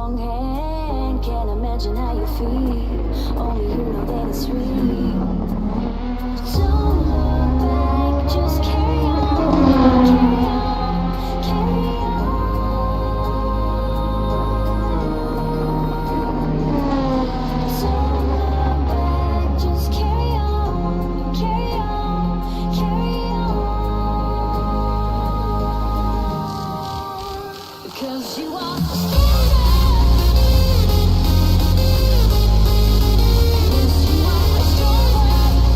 wrong hand. Can't imagine how you feel. Only you know that it's real. Don't look back, just carry on, carry on, carry on. Don't look back, just carry on, carry on, carry on. Because you are stronger. Yes, you are stronger.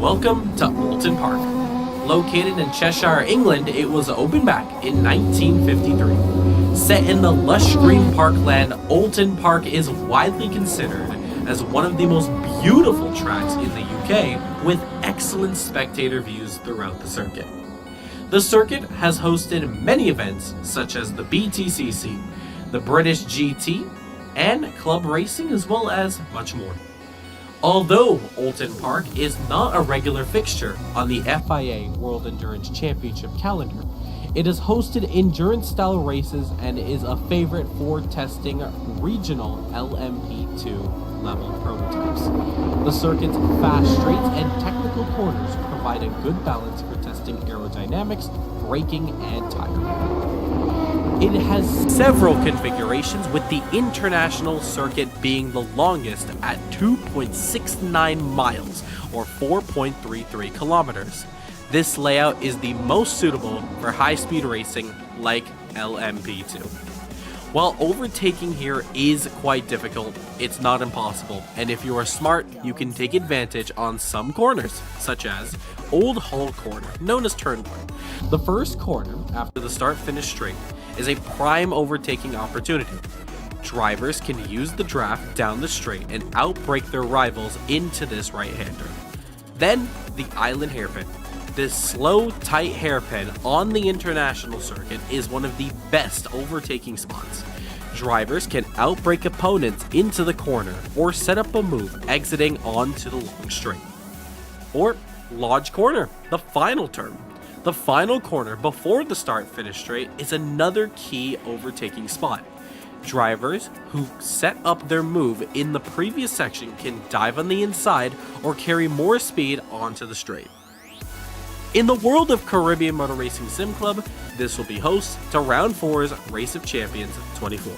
Welcome to Oulton Park. Located in Cheshire, England, it was opened back in 1953. Set in the lush green parkland, Oulton Park is widely considered as one of the most beautiful tracks in the UK, with excellent spectator views throughout the circuit. The circuit has hosted many events such as the BTCC, the British GT, and club racing, as well as much more. Although Oulton Park is not a regular fixture on the FIA World Endurance Championship calendar, it has hosted endurance-style races and is a favorite for testing regional LMP2 level prototypes. The circuit's fast straights and technical corners provide a good balance for testing aerodynamics, braking, and tire. It has several configurations, with the international circuit being the longest at 2.69 miles or 4.33 kilometers. This layout is the most suitable for high-speed racing like LMP2. While overtaking here is quite difficult, it's not impossible, and if you are smart, you can take advantage on some corners, such as Old Hull Corner, known as Turn 1. The first corner, after the start-finish straight, is a prime overtaking opportunity. Drivers can use the draft down the straight and outbrake their rivals into this right-hander. Then, the island hairpin. This slow, tight hairpin on the international circuit is one of the best overtaking spots. Drivers can outbrake opponents into the corner or set up a move exiting onto the long straight. Or Lodge Corner, the final turn. The final corner before the start-finish straight is another key overtaking spot. Drivers who set up their move in the previous section can dive on the inside or carry more speed onto the straight. In the world of Caribbean Motor Racing Sim Club, this will be host to Round 4's Race of Champions 24.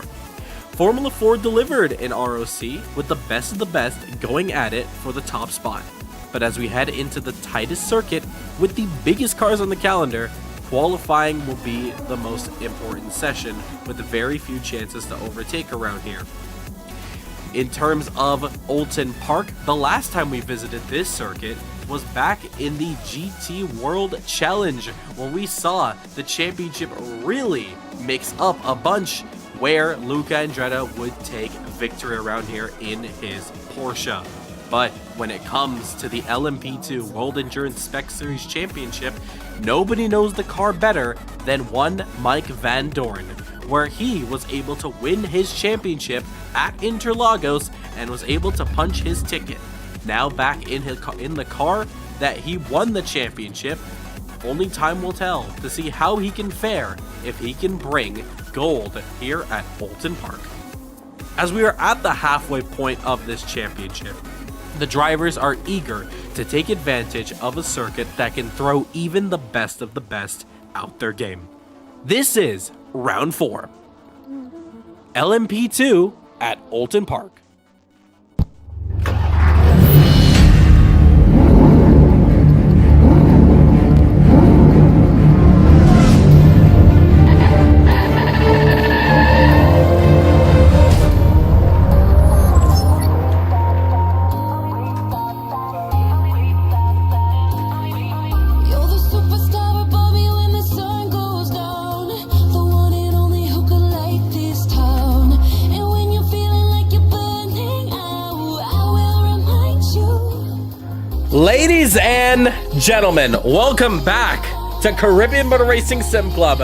Formula 4 delivered in ROC with the best of the best going at it for the top spot. But as we head into the tightest circuit with the biggest cars on the calendar, qualifying will be the most important session with very few chances to overtake around here. In terms of Oulton Park, the last time we visited this circuit was back in the GT World Challenge, where we saw the championship really mix up a bunch, where Luca Andretti would take victory around here in his Porsche. But when it comes to the LMP2 World Endurance Spec Series Championship, nobody knows the car better than one Mike Van Dorn, where he was able to win his championship at Interlagos and was able to punch his ticket. Now back in the car that he won the championship, only time will tell to see how he can fare if he can bring gold here at Oulton Park. As we are at the halfway point of this championship, the drivers are eager to take advantage of a circuit that can throw even the best of the best out their game. This is Round 4. LMP2 at Oulton Park. You're the superstar above me when the sun goes down. The one and only who could light this town. And when you're feeling like you're burning out, I will remind you. Ladies and gentlemen, welcome back to Caribbean Motor Racing Sim Club.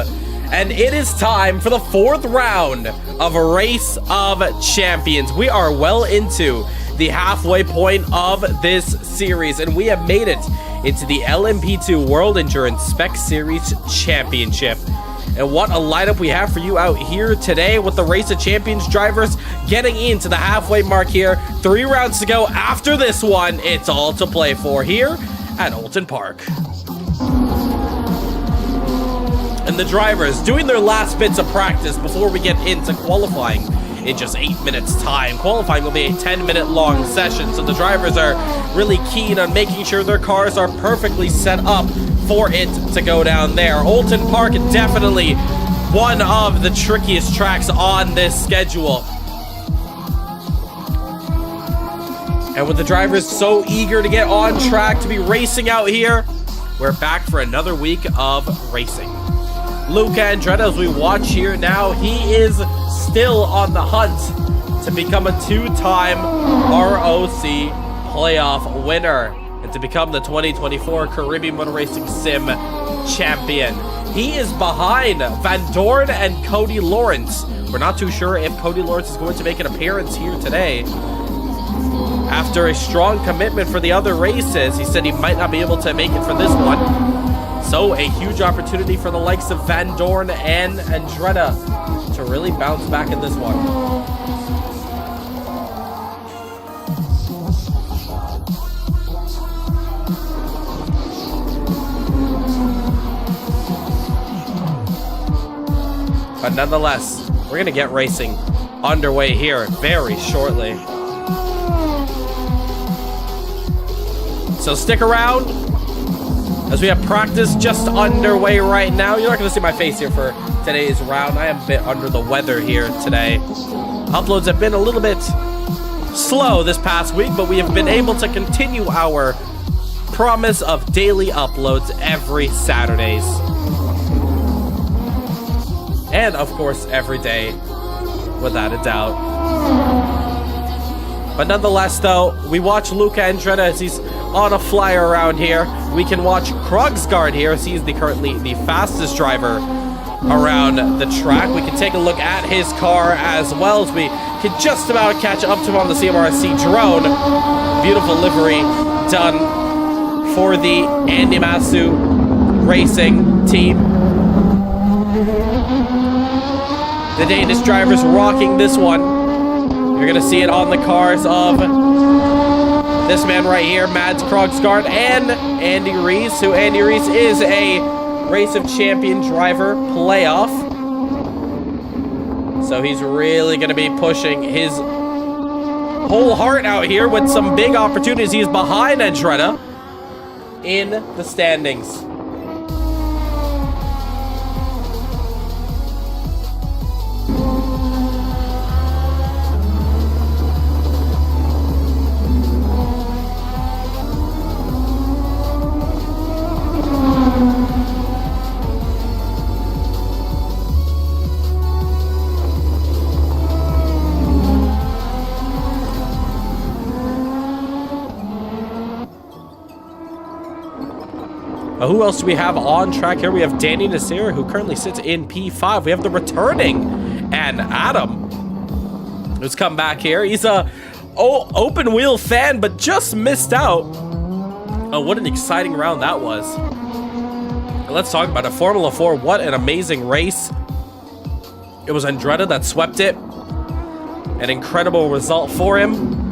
And it is time for the fourth round of Race of Champions. We are well into the halfway point of this series, and we have made it into the LMP2 World Endurance Spec Series Championship. And what a lineup we have for you out here today with the Race of Champions drivers getting into the halfway mark here. 3 rounds to go after this one. It's all to play for here at Oulton Park. And the drivers doing their last bits of practice before we get into qualifying in just 8 minutes time. Qualifying will be a 10-minute long session, so the drivers are really keen on making sure their cars are perfectly set up for it to go down there. Oulton Park, definitely one of the trickiest tracks on this schedule. And with the drivers so eager to get on track to be racing out here, we're back for another week of racing. Luca Andretti, as we watch here now, he is still on the hunt to become a 2-time ROC playoff winner and to become the 2024 Caribbean Motor Racing Sim champion. He is behind Van Dorn and Cody Lawrence. We're not too sure if Cody Lawrence is going to make an appearance here today. After a strong commitment for the other races, he said he might not be able to make it for this one. So a huge opportunity for the likes of Van Dorn and Andretti to really bounce back in this one. But nonetheless, we're going to get racing underway here very shortly. So stick around as we have practice just underway right now. You're not going to see my face here for today's round. I am a bit under the weather here today. Uploads have been a little bit slow this past week, but we have been able to continue our promise of daily uploads every Saturdays. And of course, every day without a doubt. But nonetheless, though, we watch Luca Andretti as he's on a flyer around here. We can watch Krogsgaard here as he's currently the fastest driver around the track. We can take a look at his car as well as we can just about catch up to him on the CMRSC drone. Beautiful livery done for the Andy Masu Racing team. The Danish drivers rocking this one. You're going to see it on the cars of this man right here, Mads Krogsgaard, and Andy Rees, who Andy Rees is a Race of Champion driver playoff. So he's really going to be pushing his whole heart out here with some big opportunities. He's behind Andretti in the standings. Who else do we have on track here? We have Danny Nasir, who currently sits in P5. We have the returning and Adam, who's come back here. He's a open wheel fan, but just missed out. Oh, what an exciting round that was. Let's talk about it. Formula 4, what an amazing race. It was Andretti that swept it. An incredible result for him.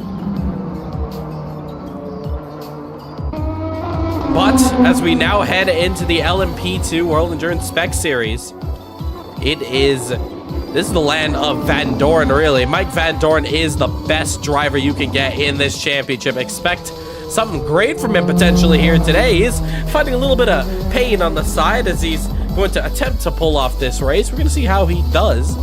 But as we now head into the LMP2 World Endurance Spec Series, this is the land of Van Doren, really. Mike Van Doren is the best driver you can get in this championship. Expect something great from him potentially here today. He's fighting a little bit of pain on the side as he's going to attempt to pull off this race. We're going to see how he does.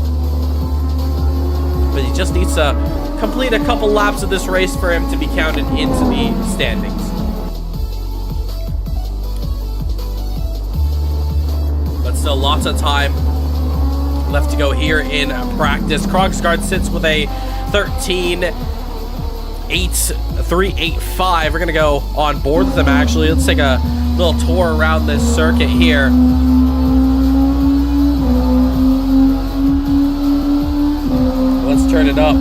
But he just needs to complete a couple laps of this race for him to be counted into the standings. Still lots of time left to go here in practice. Krogsgaard sits with a 13.8385. We're gonna go on board with them actually. Let's take a little tour around this circuit here. Let's turn it up.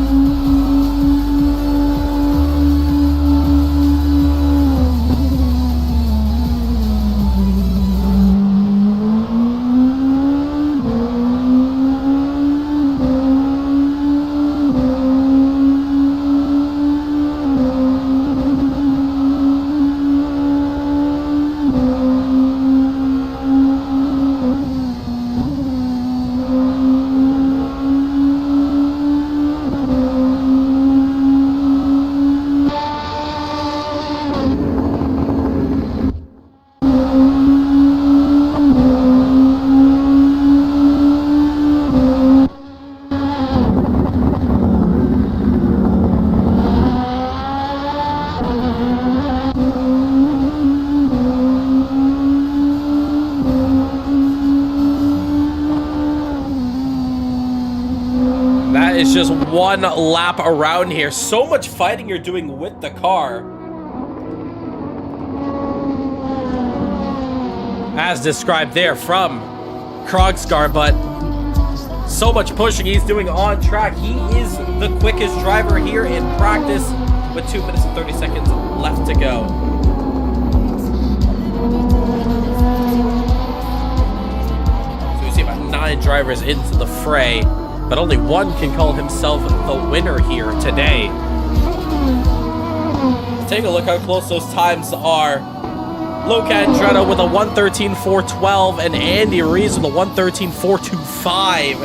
It's just one lap around here. So much fighting you're doing with the car. As described there from Krogsgaard, but so much pushing he's doing on track. He is the quickest driver here in practice with 2 minutes and 30 seconds left to go. So we see about 9 drivers into the fray, but only one can call himself the winner here today. Take a look how close those times are. Luca Andretti with a 1:13.412 and Andy Rees with a 1:13.425.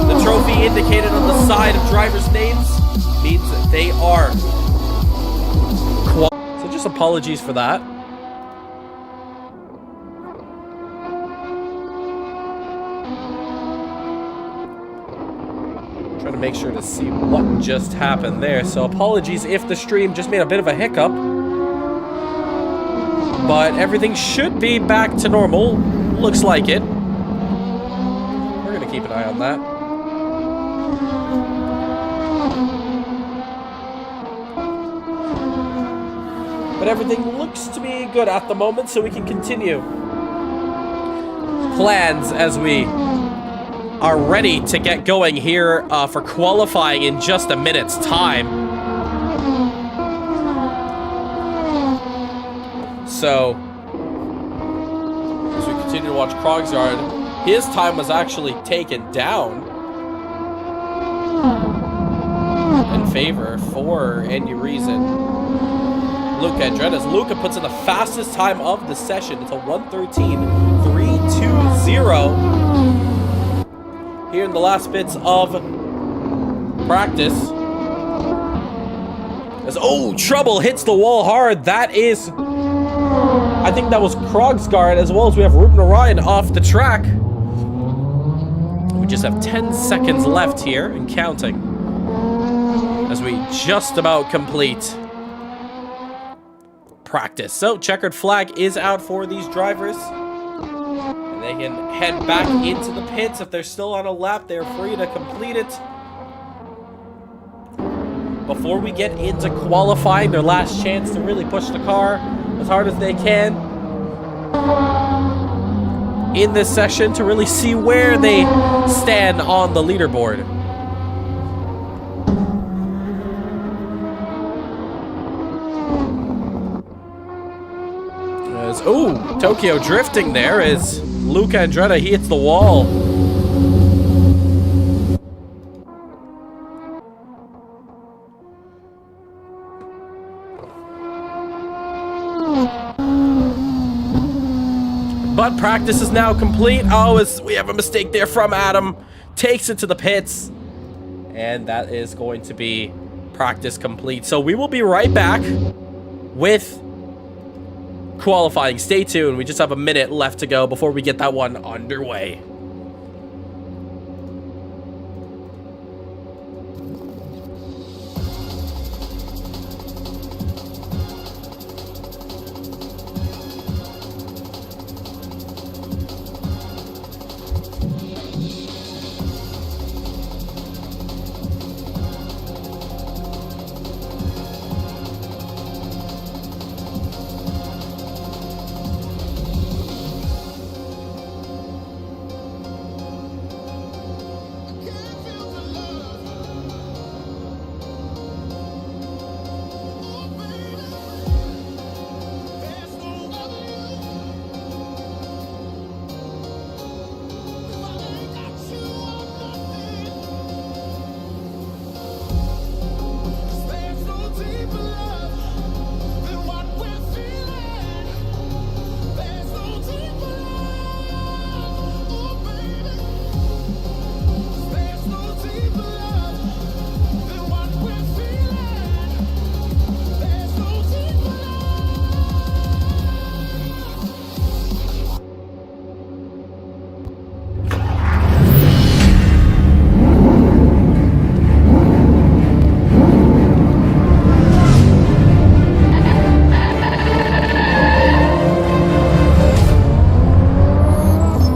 The trophy indicated on the side of drivers' names means that they are so just apologies for that. Trying to make sure to see what just happened there. So apologies if the stream just made a bit of a hiccup. But everything should be back to normal. Looks like it. We're going to keep an eye on that. But everything looks to be good at the moment, so we can continue plans as we are ready to get going here for qualifying in just a minute's time. So, as we continue to watch Krogsgaard, his time was actually taken down in favor for any reason. Luca Andretti's. Luca puts in the fastest time of the session. It's a 1:13.320 here in the last bits of practice. As trouble hits the wall hard. That is, I think that was Krogsgaard, as well as we have Ruben Orion off the track. We just have 10 seconds left here and counting as we just about complete practice. So checkered flag is out for these drivers, and they can head back into the pits. If they're still on a lap, they're free to complete it. Before we get into qualifying, their last chance to really push the car as hard as they can in this session to really see where they stand on the leaderboard. Tokyo drifting there as Luca Andretti, he hits the wall. But practice is now complete. As we have a mistake there from Adam. Takes it to the pits. And that is going to be practice complete. So we will be right back with qualifying. Stay tuned. We just have a minute left to go before we get that one underway.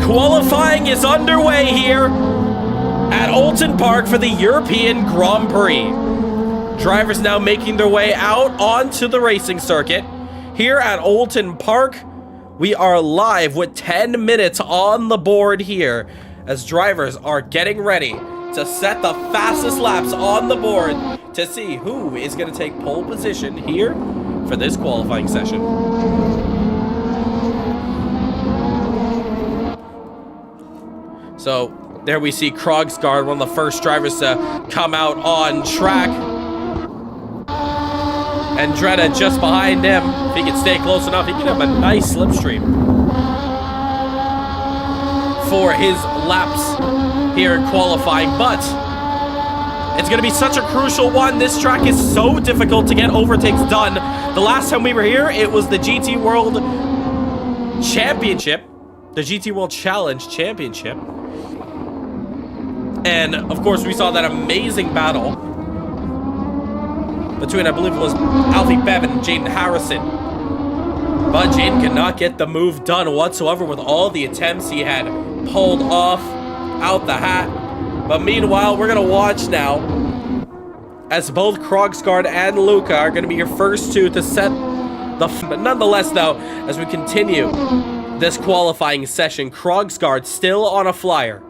Qualifying is underway here at Oulton Park for the European Grand Prix. Drivers now making their way out onto the racing circuit. Here at Oulton Park, we are live with 10 minutes on the board here as drivers are getting ready to set the fastest laps on the board to see who is going to take pole position here for this qualifying session. So there we see Krogsgaard, one of the first drivers to come out on track. Andretti just behind him. If he can stay close enough, he can have a nice slipstream for his laps here in qualifying. But it's going to be such a crucial one. This track is so difficult to get overtakes done. The last time we were here, it was the GT World Championship. The GT World Challenge Championship. And, of course, we saw that amazing battle between, I believe it was Alfie Bevan and Jaden Harrison. But Jaden could not get the move done whatsoever with all the attempts he had pulled off out the hat. But meanwhile, we're going to watch now as both Krogsgaard and Luca are going to be your first two to set But nonetheless, though, as we continue this qualifying session, Krogsgaard still on a flyer.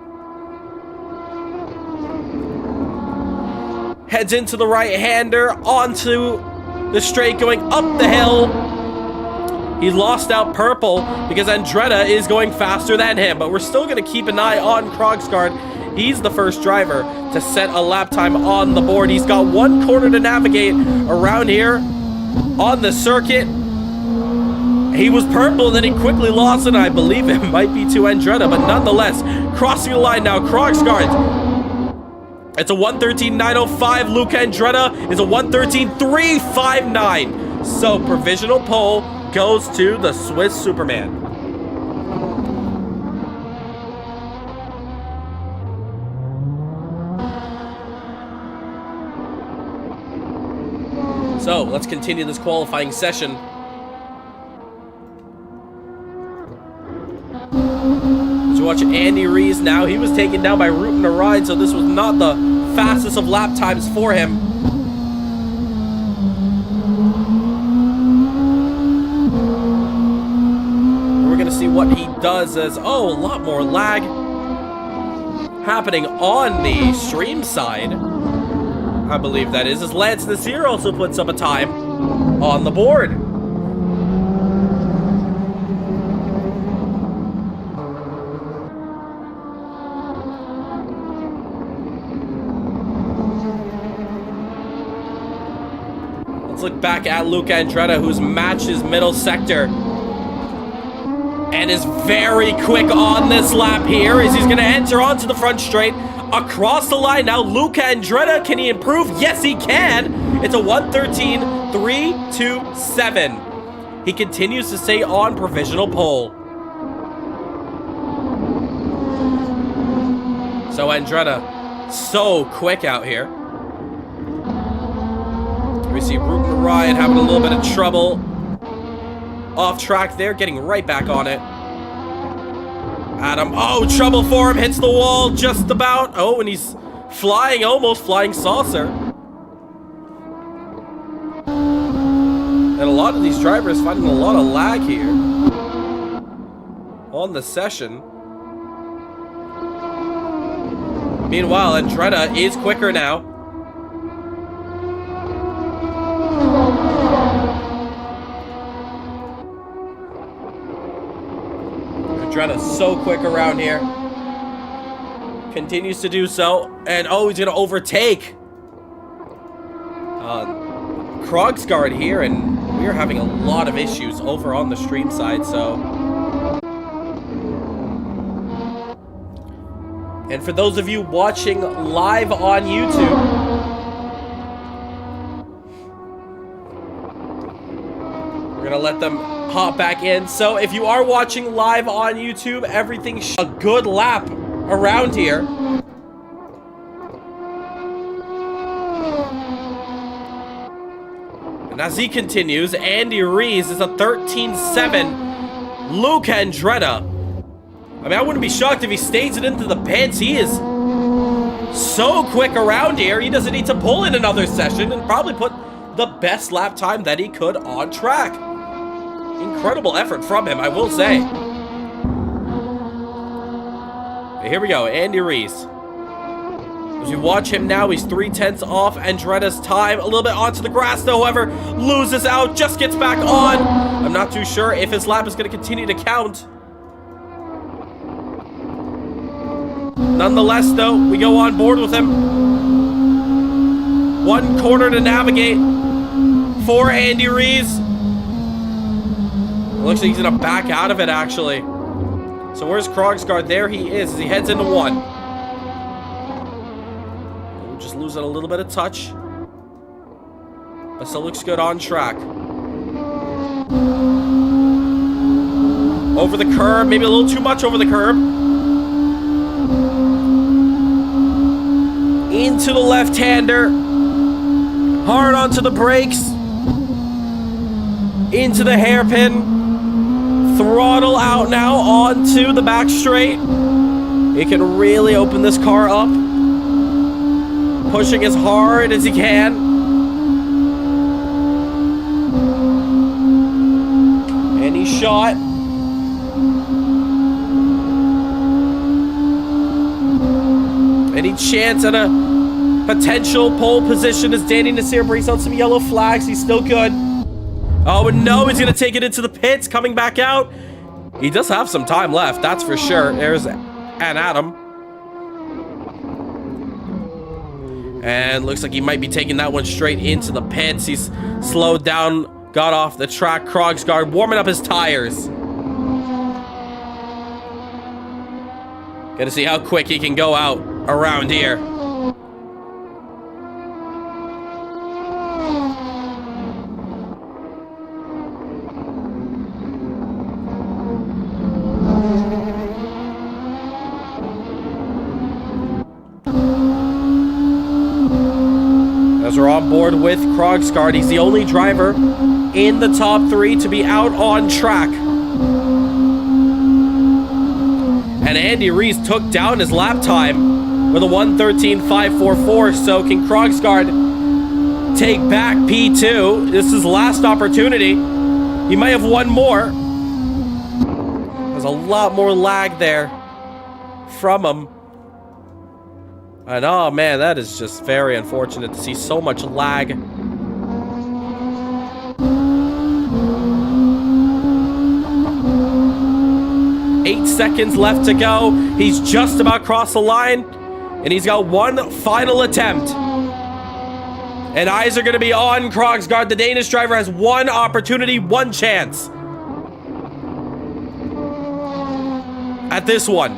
Heads into the right-hander, onto the straight, going up the hill. He lost out purple because Andretti is going faster than him, but we're still going to keep an eye on Krogsgaard. He's the first driver to set a lap time on the board. He's got one corner to navigate around here on the circuit. He was purple, then he quickly lost it. I believe it might be to Andretti, but nonetheless, crossing the line now, Krogsgaard. It's a 1:13.905. Luca Andretti is a 1:13.359. So provisional pole goes to the Swiss Superman. So let's continue this qualifying session. As you watch Andy Rees now, he was taken down by Oulton to ride, so this was not the fastest of lap times for him. We're going to see what he does as, oh, a lot more lag happening on the stream side. I believe that is, as Lance Nasir also puts up a time on the board. Let's look back at Luca Andretti, who's matched his middle sector and is very quick on this lap here as he's going to enter onto the front straight. Across the line now, Luca Andretti, can he improve? Yes, he can. It's a 1:13.327. He continues to stay on provisional pole. So Andretti, so quick out here. We see Oulton Ryan having a little bit of trouble off track there, getting right back on it. Adam, oh, trouble for him, hits the wall just about. Oh, and he's flying, almost flying saucer. And a lot of these drivers finding a lot of lag here on the session. Meanwhile, Andretti is quicker now. Andretti's so quick around here. Continues to do so. And oh, he's going to overtake Krogsgaard here. And we're having a lot of issues over on the stream side. So, and for those of you watching live on YouTube, we're going to let them hop back in. So if you are watching live on YouTube, everything's a good lap around here. And as he continues, Andy Rees is a 13.7. Luca Andretti, I mean, I wouldn't be shocked if he stays it into the pits. He is so quick around here. He doesn't need to pull in another session and probably put the best lap time that he could on track. Incredible effort from him, I will say. Here we go, Andy Rees. As you watch him now, he's 3/10 off Andretti's time. A little bit onto the grass, though, however, loses out, just gets back on. I'm not too sure if his lap is going to continue to count. Nonetheless, though, we go on board with him. One corner to navigate for Andy Rees. Looks like he's going to back out of it, actually. So where's Krogsgaard? There he is as he heads into one. We'll just losing a little bit of touch. But still looks good on track. Over the curb. Maybe a little too much over the curb. Into the left-hander. Hard onto the brakes. Into the hairpin. Throttle out now onto the back straight. He can really open this car up. Pushing as hard as he can. shot. Any chance at a potential pole position as Danny Nasir brings out some yellow flags. He's still good. Oh, and no, he's going to take it into the pits, coming back out. He does have some time left, that's for sure. There's an Adam. And looks like he might be taking that one straight into the pits. He's slowed down, got off the track. Krogsgaard warming up his tires. Gonna see how quick he can go out around here. As we're on board with Krogsgaard, he's the only driver in the top 3 to be out on track. And Andy Rees took down his lap time with a 1:13.544. So can Krogsgaard take back P2? This is his last opportunity. He might have one more. There's a lot more lag there from him. And oh man, that is just very unfortunate to see so much lag. Eight seconds left to go. He's just about crossed the line, and he's got one final attempt. And eyes are going to be on Krogsgaard. The Danish driver has one opportunity, one chance at this one.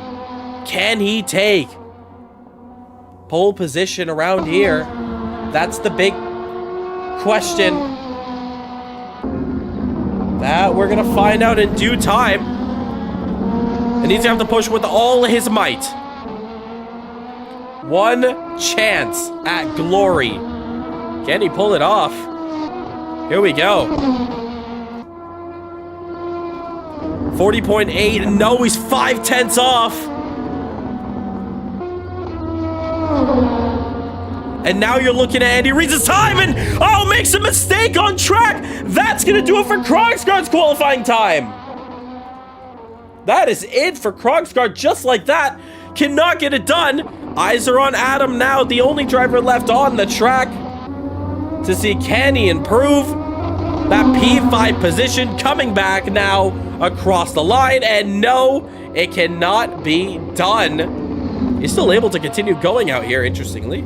Can he take pole position around here? That's the big question that we're gonna find out in due time. And he's gonna have to push with all his might. One chance at glory. Can he pull it off? Here we go. 40.8. No, he's 5/10 off. And now you're looking at Andy Rees' time, and oh, makes a mistake on track. That's gonna do it for Krogsgaard's qualifying time. That is it for Krogsgaard, just like that. Cannot get it done. Eyes are on Adam now, the only driver left on the track, to see can he improve that P5 position. Coming back now across the line, and no, it cannot be done. He's still able to continue going out here, interestingly.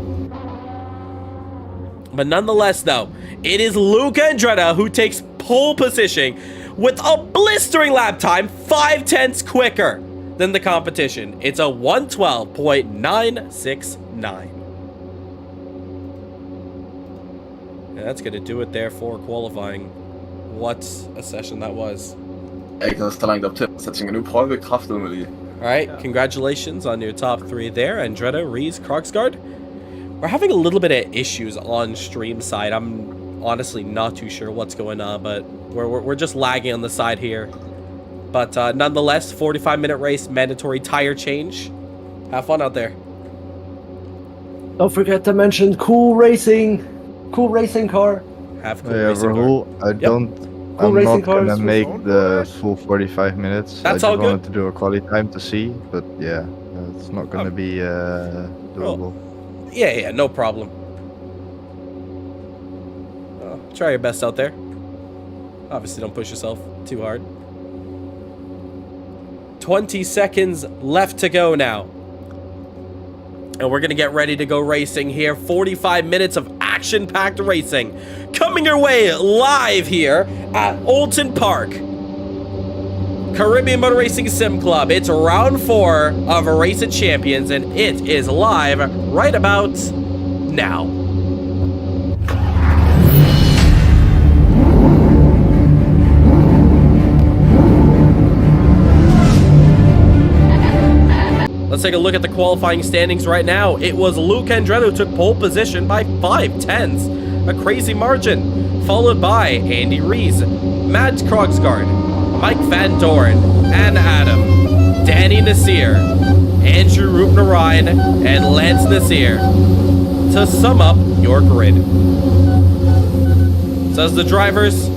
But nonetheless, though, it is Luca Andretta who takes pole position with a blistering lap time, 5/10 quicker than the competition. It's a 1:12.969. And that's going to do it there for qualifying. What a session that was. Jeg kan også langt op til, så jeg tænker, nu prøver vi kraftet med lige. Alright, congratulations on your top 3 there, Andretta, Rees, Krogsgaard. We're having a little bit of issues on stream side. I'm honestly not too sure what's going on, but we're just lagging on the side here. But nonetheless, 45-minute race, mandatory tire change. Have fun out there. Don't forget to mention cool racing car. Have cool Yeah, racing Rahul, car. I'm racing not gonna cars make for the full 45 minutes. That's I all just good. wanted to do a quality time to see, but yeah, it's not gonna be doable. Yeah, no problem. Try your best out there. Obviously, don't push yourself too hard. 20 seconds left to go now. And we're going to get ready to go racing here. 45 minutes of action-packed racing coming your way live here at Oulton Park. Caribbean Motor Racing Sim Club. It's round 4 of Race of Champions, and it is live right about now. Let's take a look at the qualifying standings right now. It was Luke Andretta who took pole position by 5/10, a crazy margin, followed by Andy Rees, Matt Krogsgaard, Mike Van Doren, and Adam, Danny Nasir, Andrew Rupnarayan, and Lance Nasir. To sum up your grid. So as the drivers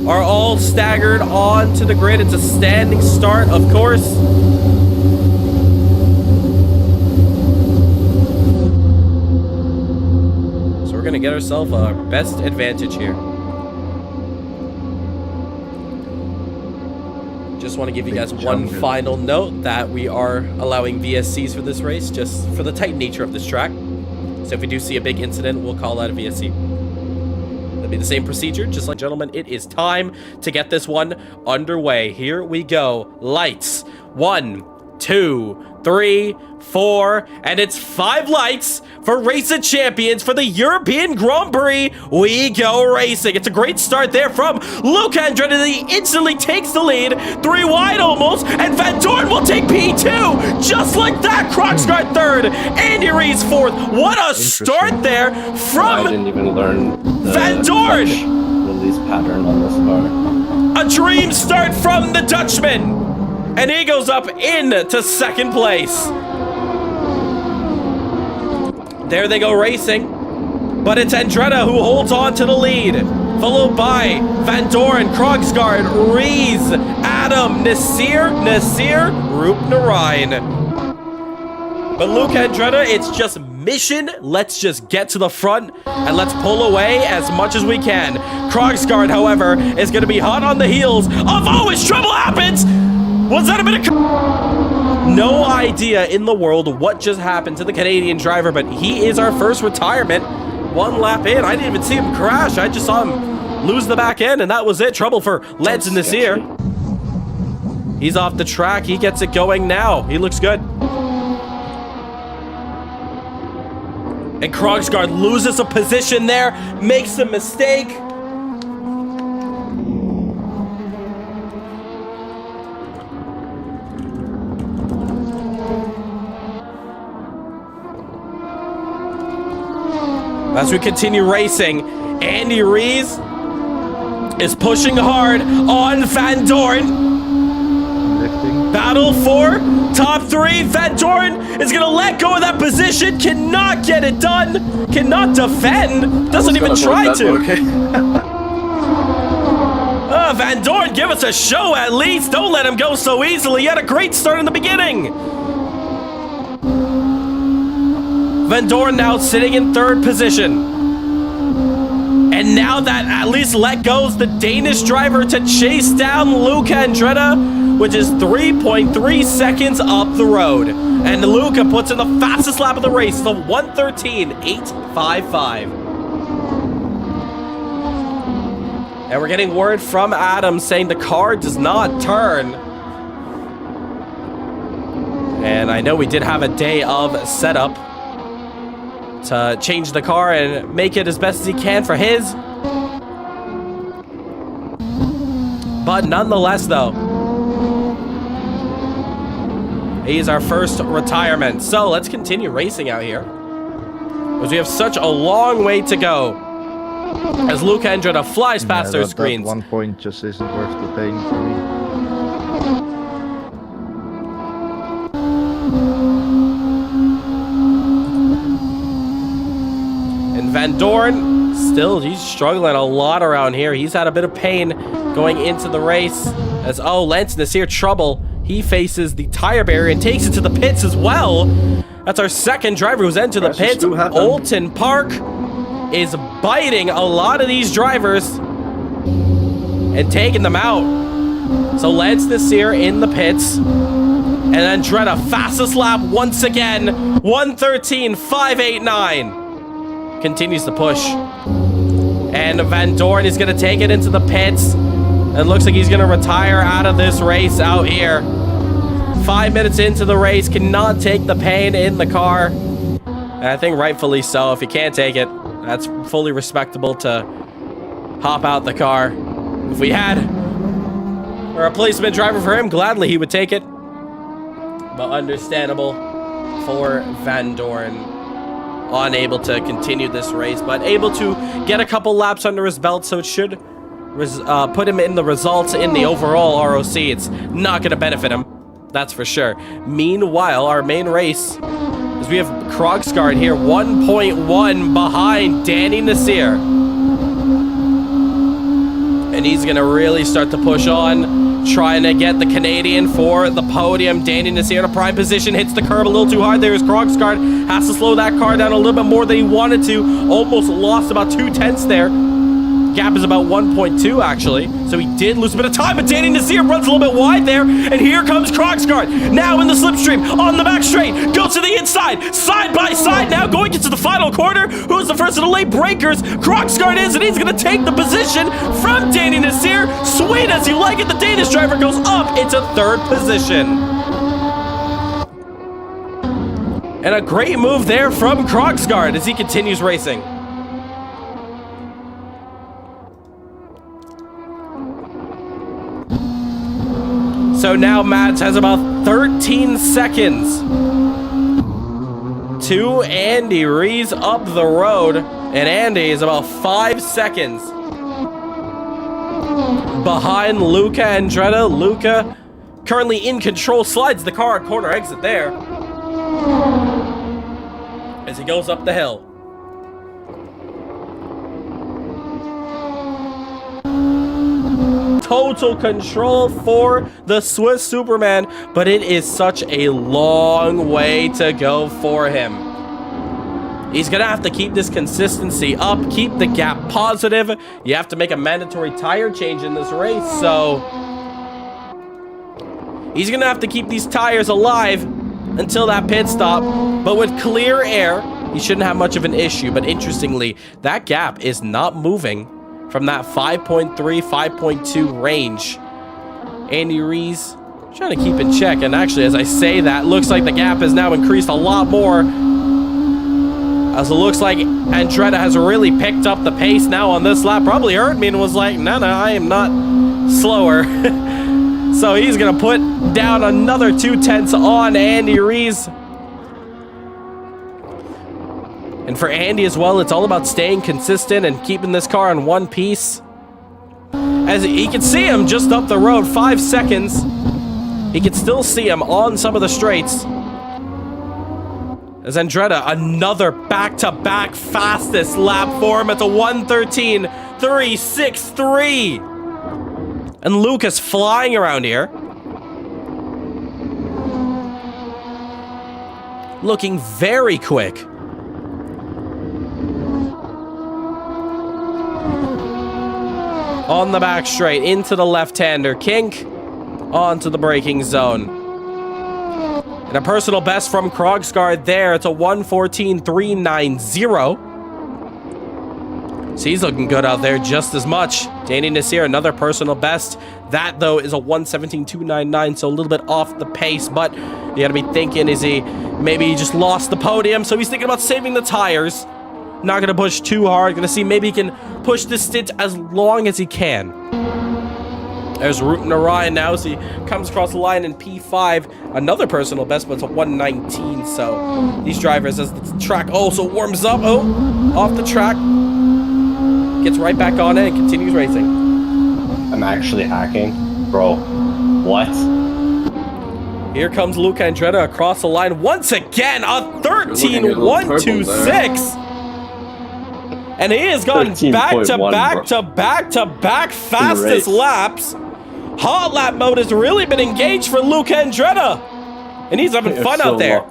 are all staggered onto the grid. It's a standing start, of course. So we're gonna get ourselves our best advantage here. Just want to give you guys one final note that we are allowing VSCs for this race, just for the tight nature of this track. So if we do see a big incident, we'll call out a VSC. It'll be the same procedure, just like gentlemen. It is time to get this one underway. Here we go. Lights. 1, 2, 3, 4, and it's 5 lights for Race of Champions for the European Grand Prix. We go racing. It's a great start there from Luca Andretti. He instantly takes the lead, 3 wide almost, and Van Dorn will take P2 just like that. Krogsgaard third, Andy Rees fourth. What a start there from I didn't even learn the Van Dorn. release pattern on this car. A dream start from the Dutchman. And he goes up into second place. There they go racing. But it's Andretti who holds on to the lead. Followed by Van Dorn, Krogsgaard, Rees, Adam, Nasir, Roop Narayan. But Luke Andretti, it's just mission. Let's just get to the front and let's pull away as much as we can. Krogsgaard, however, is going to be hot on the heels of, oh, his trouble happens. Was that a bit of... No idea in the world what just happened to the Canadian driver, but he is our first retirement. 1 lap in. I didn't even see him crash. I just saw him lose the back end, and that was it. Trouble for Lance Nasir. He's off the track. He gets it going now. He looks good. And Krogsgaard loses a position there, makes a mistake. As we continue racing, Andy Rees is pushing hard on Van Dorn. Lifting. Battle for top 3. Van Dorn is going to let go of that position. Cannot get it done. Cannot defend. Doesn't even try to. Okay. Van Dorn, give us a show at least. Don't let him go so easily. He had a great start in the beginning. Van Dorn now sitting in 3rd position. And now that at least let goes the Danish driver to chase down Luca Andretti, which is 3.3 seconds up the road. And Luca puts in the fastest lap of the race, the 1:13.855. And we're getting word from Adam saying the car does not turn. And I know we did have a day of setup to change the car and make it as best as he can for his. But nonetheless, though, he's our first retirement. So let's continue racing out here, because we have such a long way to go as Luca Andretti flies past their screens. That 1 point just isn't worth the pain for me. Van Dorn, still, he's struggling a lot around here. He's had a bit of pain going into the race. As, oh, Lance Nasir trouble. He faces the tire barrier and takes it to the pits as well. That's our second driver who's entered the pits. Oulton Park is biting a lot of these drivers and taking them out. So Lance Nasir in the pits. And Andretti, fastest lap once again. 1:13.589. Continues to push. And Van Dorn is going to take it into the pits. And it looks like he's going to retire out of this race out here. 5 minutes into the race, cannot take the pain in the car. And I think rightfully so. If he can't take it, that's fully respectable to hop out the car. If we had a replacement driver for him, gladly he would take it. But understandable for Van Dorn. Unable to continue this race, but able to get a couple laps under his belt, so it should put him in the results in the overall ROC. It's not going to benefit him, that's for sure. Meanwhile, our main race is we have Krogsgaard here, 1.1 behind Danny Nasir. And he's going to really start to push on, trying to get the Canadian for the podium. Danny Nasir in a prime position, hits the curb a little too hard. There's Krogsgaard, has to slow that car down a little bit more than he wanted to. Almost lost about 2/10 there. Gap is about 1.2 actually, so he did lose a bit of time, but Danny Nasir runs a little bit wide there, and here comes Krogsgaard, now in the slipstream, on the back straight, goes to the inside, side by side now, going into the final corner. Who's the first to the late breakers? Krogsgaard is, and he's going to take the position from Danny Nasir. Sweet as you like it, the Danish driver goes up into third position. And a great move there from Krogsgaard as he continues racing. So now Mads has about 13 seconds to Andy Rees up the road, and Andy is about 5 seconds behind Luca Andretta. Luca currently in control, slides the car at corner exit there as he goes up the hill. Total control for the Swiss Superman, but it is such a long way to go for him. He's gonna have to keep this consistency up, keep the gap positive. You have to make a mandatory tire change in this race, so he's gonna have to keep these tires alive until that pit stop. But with clear air, he shouldn't have much of an issue. But interestingly, that gap is not moving from that 5.3, 5.2 range. Andy Rees trying to keep in check. And actually, as I say that, looks like the gap has now increased a lot more. As it looks like Andretta has really picked up the pace now on this lap. Probably heard me and was like, no, I am not slower. So he's going to put down another 2/10 on Andy Rees. And for Andy as well, it's all about staying consistent and keeping this car in one piece. As he can see him just up the road, 5 seconds. He can still see him on some of the straights. As Andretta, another back-to-back fastest lap for him. It's a 1:13.363. And Lucas flying around here. Looking very quick. On the back straight, into the left-hander. Kink onto the braking zone. And a personal best from Krogsgaard there. It's a 1:14.390. So he's looking good out there just as much. Danny Nasir, another personal best. That, though, is a 1:17.299, so a little bit off the pace. But you got to be thinking, maybe he just lost the podium, so he's thinking about saving the tires. Not going to push too hard. Going to see maybe he can push this stint as long as he can. There's Rutan Orion now, so he comes across the line in P5. Another personal best, but it's a 1:19. So these drivers, as the track also warms up, off the track, gets right back on it and continues racing. I'm actually hacking. Bro, what? Here comes Luca Andretta across the line once again. A 13.126. And he has gone back-to-back-to-back-to-back fastest laps. Hot lap mode has really been engaged for Luca Andretta. And he's having fun out there.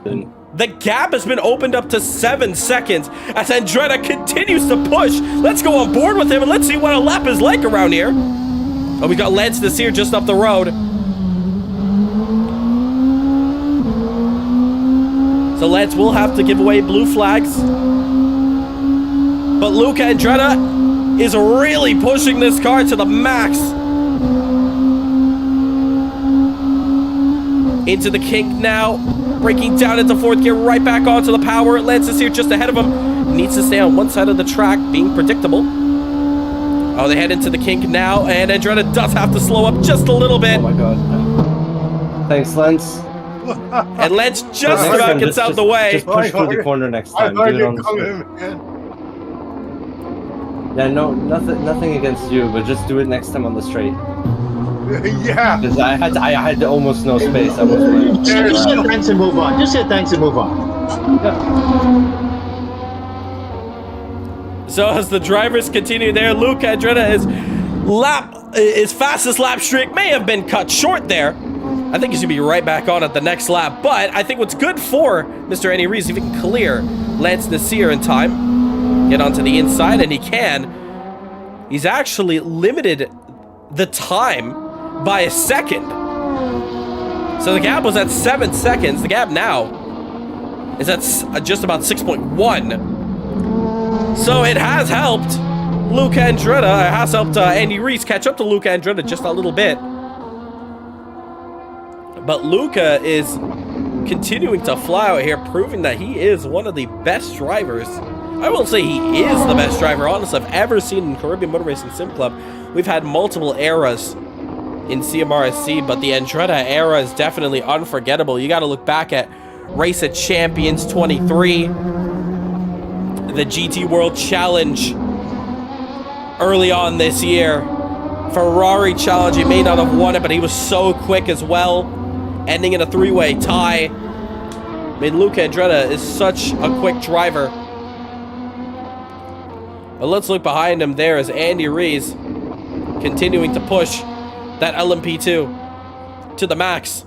The gap has been opened up to 7 seconds as Andretta continues to push. Let's go on board with him and let's see what a lap is like around here. Oh, we got Lance Nasir just up the road. So Lance will have to give away blue flags. But Luca Andretta is really pushing this car to the max. Into the kink now. Breaking down into fourth gear, right back onto the power. Lance is here just ahead of him. Needs to stay on one side of the track, being predictable. Oh, they head into the kink now, and Andretta does have to slow up just a little bit. Oh my god. Thanks, Lance. And Lance just about gets out of the way. Just push through the corner next time. Do it on the straight. Yeah, no, nothing against you, but just do it next time on the straight. Yeah. Because I had almost no space. I was Just say thanks and move on. Just say thanks and move on. Yeah. So as the drivers continue there, Luca Andretta is His fastest lap streak may have been cut short there. I think he's gonna be right back on at the next lap. But I think what's good for Mr. Andy Rees, if he can clear Lance Nasir in time, get onto the inside, and he can. He's actually limited the time by a second. So the gap was at 7 seconds. The gap now is at just about 6.1. So it has helped Luca Andretti. It has helped Andy Rees catch up to Luca Andretti just a little bit. But Luca is continuing to fly out here, proving that he is one of the best drivers. I will say he is the best driver, honestly, I've ever seen in Caribbean Motor Racing Sim Club. We've had multiple eras in CMRSC, but the Andretti era is definitely unforgettable. You got to look back at Race of Champions 23, the GT World Challenge early on this year. Ferrari Challenge, he may not have won it, but he was so quick as well, ending in a three-way tie. I mean, Luca Andretti is such a quick driver. But let's look behind him. There is Andy Rees continuing to push that LMP2 to the max,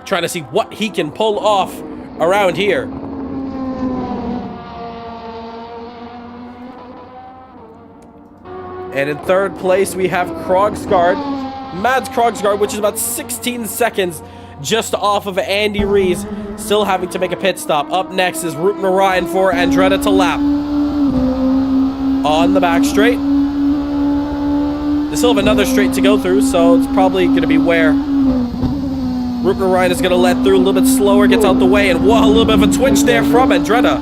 trying to see what he can pull off around here. And in third place, we have Krogsgaard, Mads Krogsgaard, which is about 16 seconds just off of Andy Rees, still having to make a pit stop. Up next is Route Narayan for Andretti to lap. On the back straight. They still have another straight to go through, so it's probably going to be where Route Narayan is going to let through a little bit slower, gets out the way, and whoa, a little bit of a twitch there from Andretti.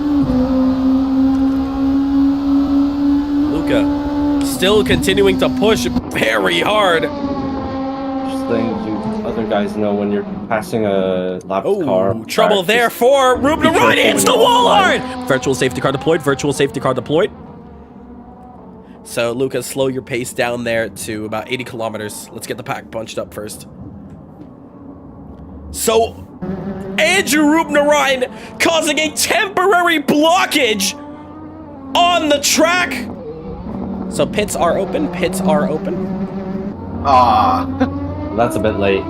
Luca still continuing to push very hard. Just letting you other guys know when you're passing a lap car. Trouble there for Route Narayan. Hits the wall hard. Virtual safety car deployed. Virtual safety car deployed. So, Luca, slow your pace down there to about 80 kilometers. Let's get the pack punched up first. So, Andrew Rupnarayan causing a temporary blockage on the track. So, pits are open. Pits are open. Ah. That's a bit late.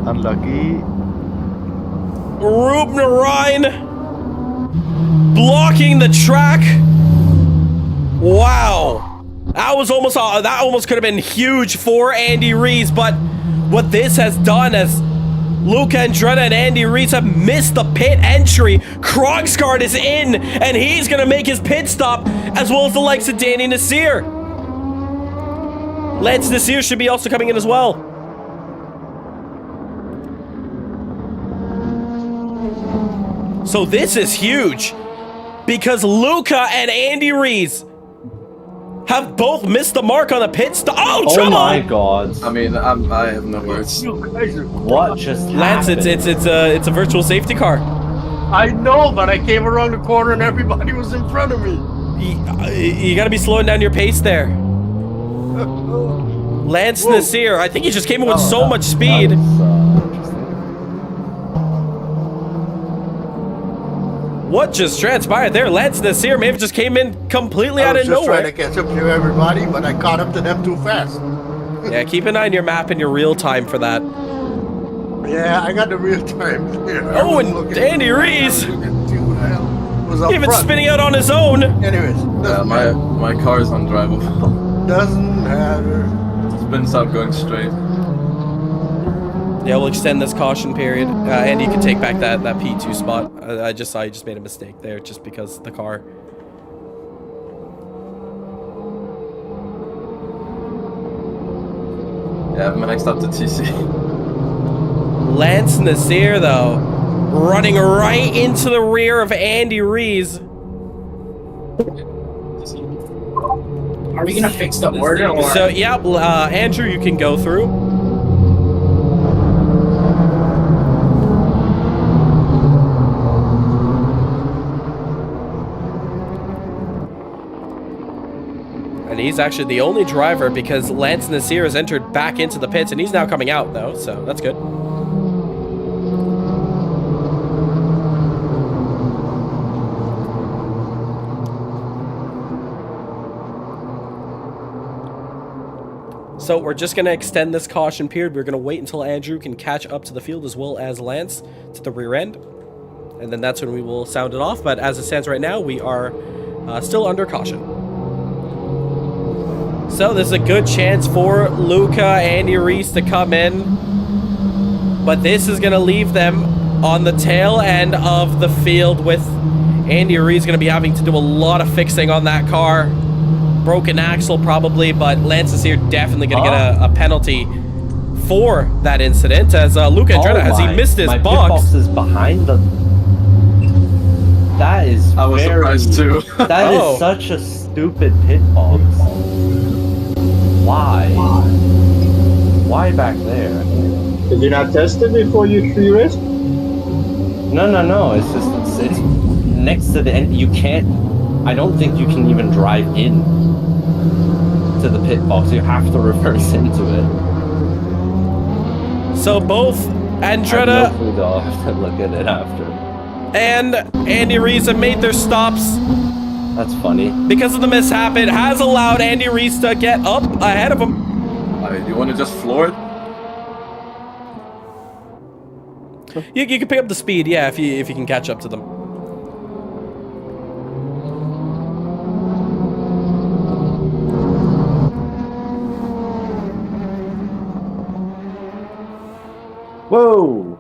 Unlucky. Rupnarayan blocking the track. Wow, that almost could have been huge for Andy Rees, but what this has done is Luca Andretti and Andy Rees have missed the pit entry. Krogsgaard is in, and he's gonna make his pit stop, as well as the likes of Danny Nasir. Lance Nasir should be also coming in as well. So this is huge, because Luca and Andy Rees have both missed the mark on the pit stop. Oh, trouble! Oh my god. I mean, I have no words. What just Lance, happened? it's a virtual safety car. I know, but I came around the corner and everybody was in front of me. You gotta be slowing down your pace there. Lance Nasir, I think he just came in with so much speed. What just transpired there? Lance Nasir may have just came in completely out of I was just nowhere. trying to catch up to everybody, but I caught up to them too fast. Yeah, keep an eye on your map and your real time for that. Yeah, I got the real time. Oh, and Andy Rees, was up even front. spinning out on his own. Anyways, My car is undrivable. doesn't matter. Spins out going straight. Yeah, we'll extend this caution period. And you can take back that P2 spot. I just saw you just made a mistake there just because the car. Yeah, I've maxed up to TC. Lance Nasir, though, running right into the rear of Andy Rees. Are we gonna fix the order or? So, yeah, Andrew, you can go through. And he's actually the only driver because Lance Nasir has entered back into the pits and he's now coming out though, so that's good. So we're just going to extend this caution period. We're going to wait until Andrew can catch up to the field as well as Lance to the rear end. And then that's when we will sound it off. But as it stands right now, we are still under caution. So there's a good chance for Luca, Andy Reese to come in. But this is going to leave them on the tail end of the field with Andy Reese going to be having to do a lot of fixing on that car. Broken axle probably, but Lance is here definitely going to get a penalty for that incident as Luca Andretti, has he missed his my box? Pit box is behind the... That is I was surprised too. That is such a stupid pit box. Why? Why back there? Did you not test it before you race? No. It's just it's next to the end. You can't. I don't think you can even drive in to the pit box. You have to reverse into it. So both Andretti I have no clue, though. I'll have to look at it after. and Andy Reese have made their stops. That's funny. Because of the mishap, it has allowed Andy Reese to get up ahead of him. You want to just floor it? You can pick up the speed, yeah, if you can catch up to them. Whoa!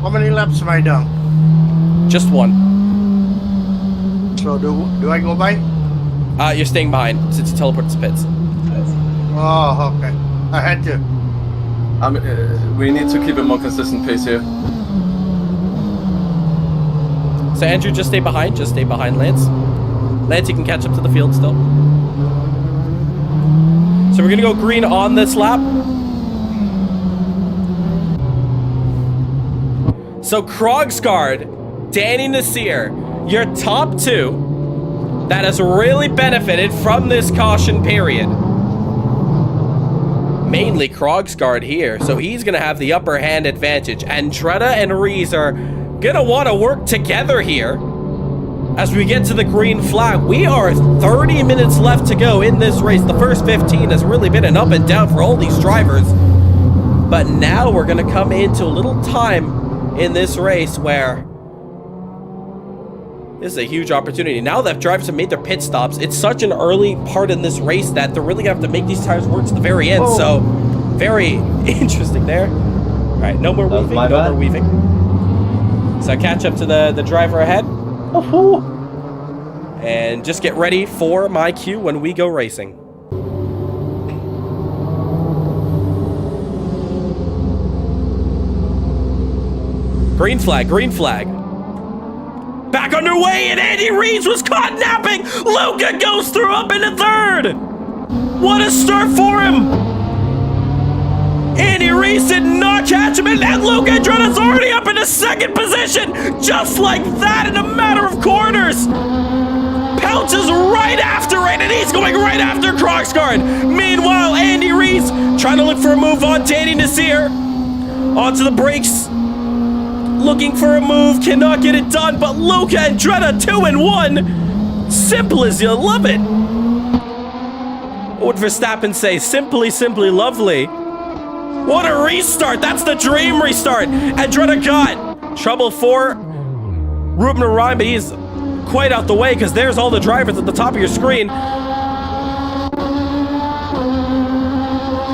How many laps have I done? Just one. So do I go by? You're staying behind since you teleported to pits. Oh, okay. I had to. We need to keep a more consistent pace here. So Andrew, just stay behind Lance. Lance, you can catch up to the field still. So we're gonna go green on this lap. So Krogsgaard, Danny Nasir, your top two that has really benefited from this caution period. Mainly Krogsgaard here, so he's gonna have the upper hand advantage. Andretti and Reese are gonna want to work together here as we get to the green flag. We are 30 minutes left to go in this race. The first 15 has really been an up and down for all these drivers, but now we're gonna come into a little time in this race where this is a huge opportunity. Now that drivers have made their pit stops, it's such an early part in this race that they're really gonna have to make these tires work to the very end. Oh. So very interesting there. All right, no more weaving, my no bad. more weaving. So catch up to the driver ahead. And just get ready for my cue when we go racing. Green flag, green flag. Back underway, and Andy Reese was caught napping. Luca goes through up into third. What a start for him. Andy Reese did not catch him, and Luca Andretti's already up into second position. Just like that in a matter of quarters. Pounces right after it, and he's going right after Krogsgaard. Meanwhile, Andy Reese trying to look for a move on Danny Nasir. Onto the brakes. Looking for a move, cannot get it done, but Luca Andretti 2-1. Simple as you love it. What would Verstappen say? Simply, simply lovely. What a restart. That's the dream restart. Andretti got trouble for Ruben Ryan, but he's quite out the way because there's all the drivers at the top of your screen.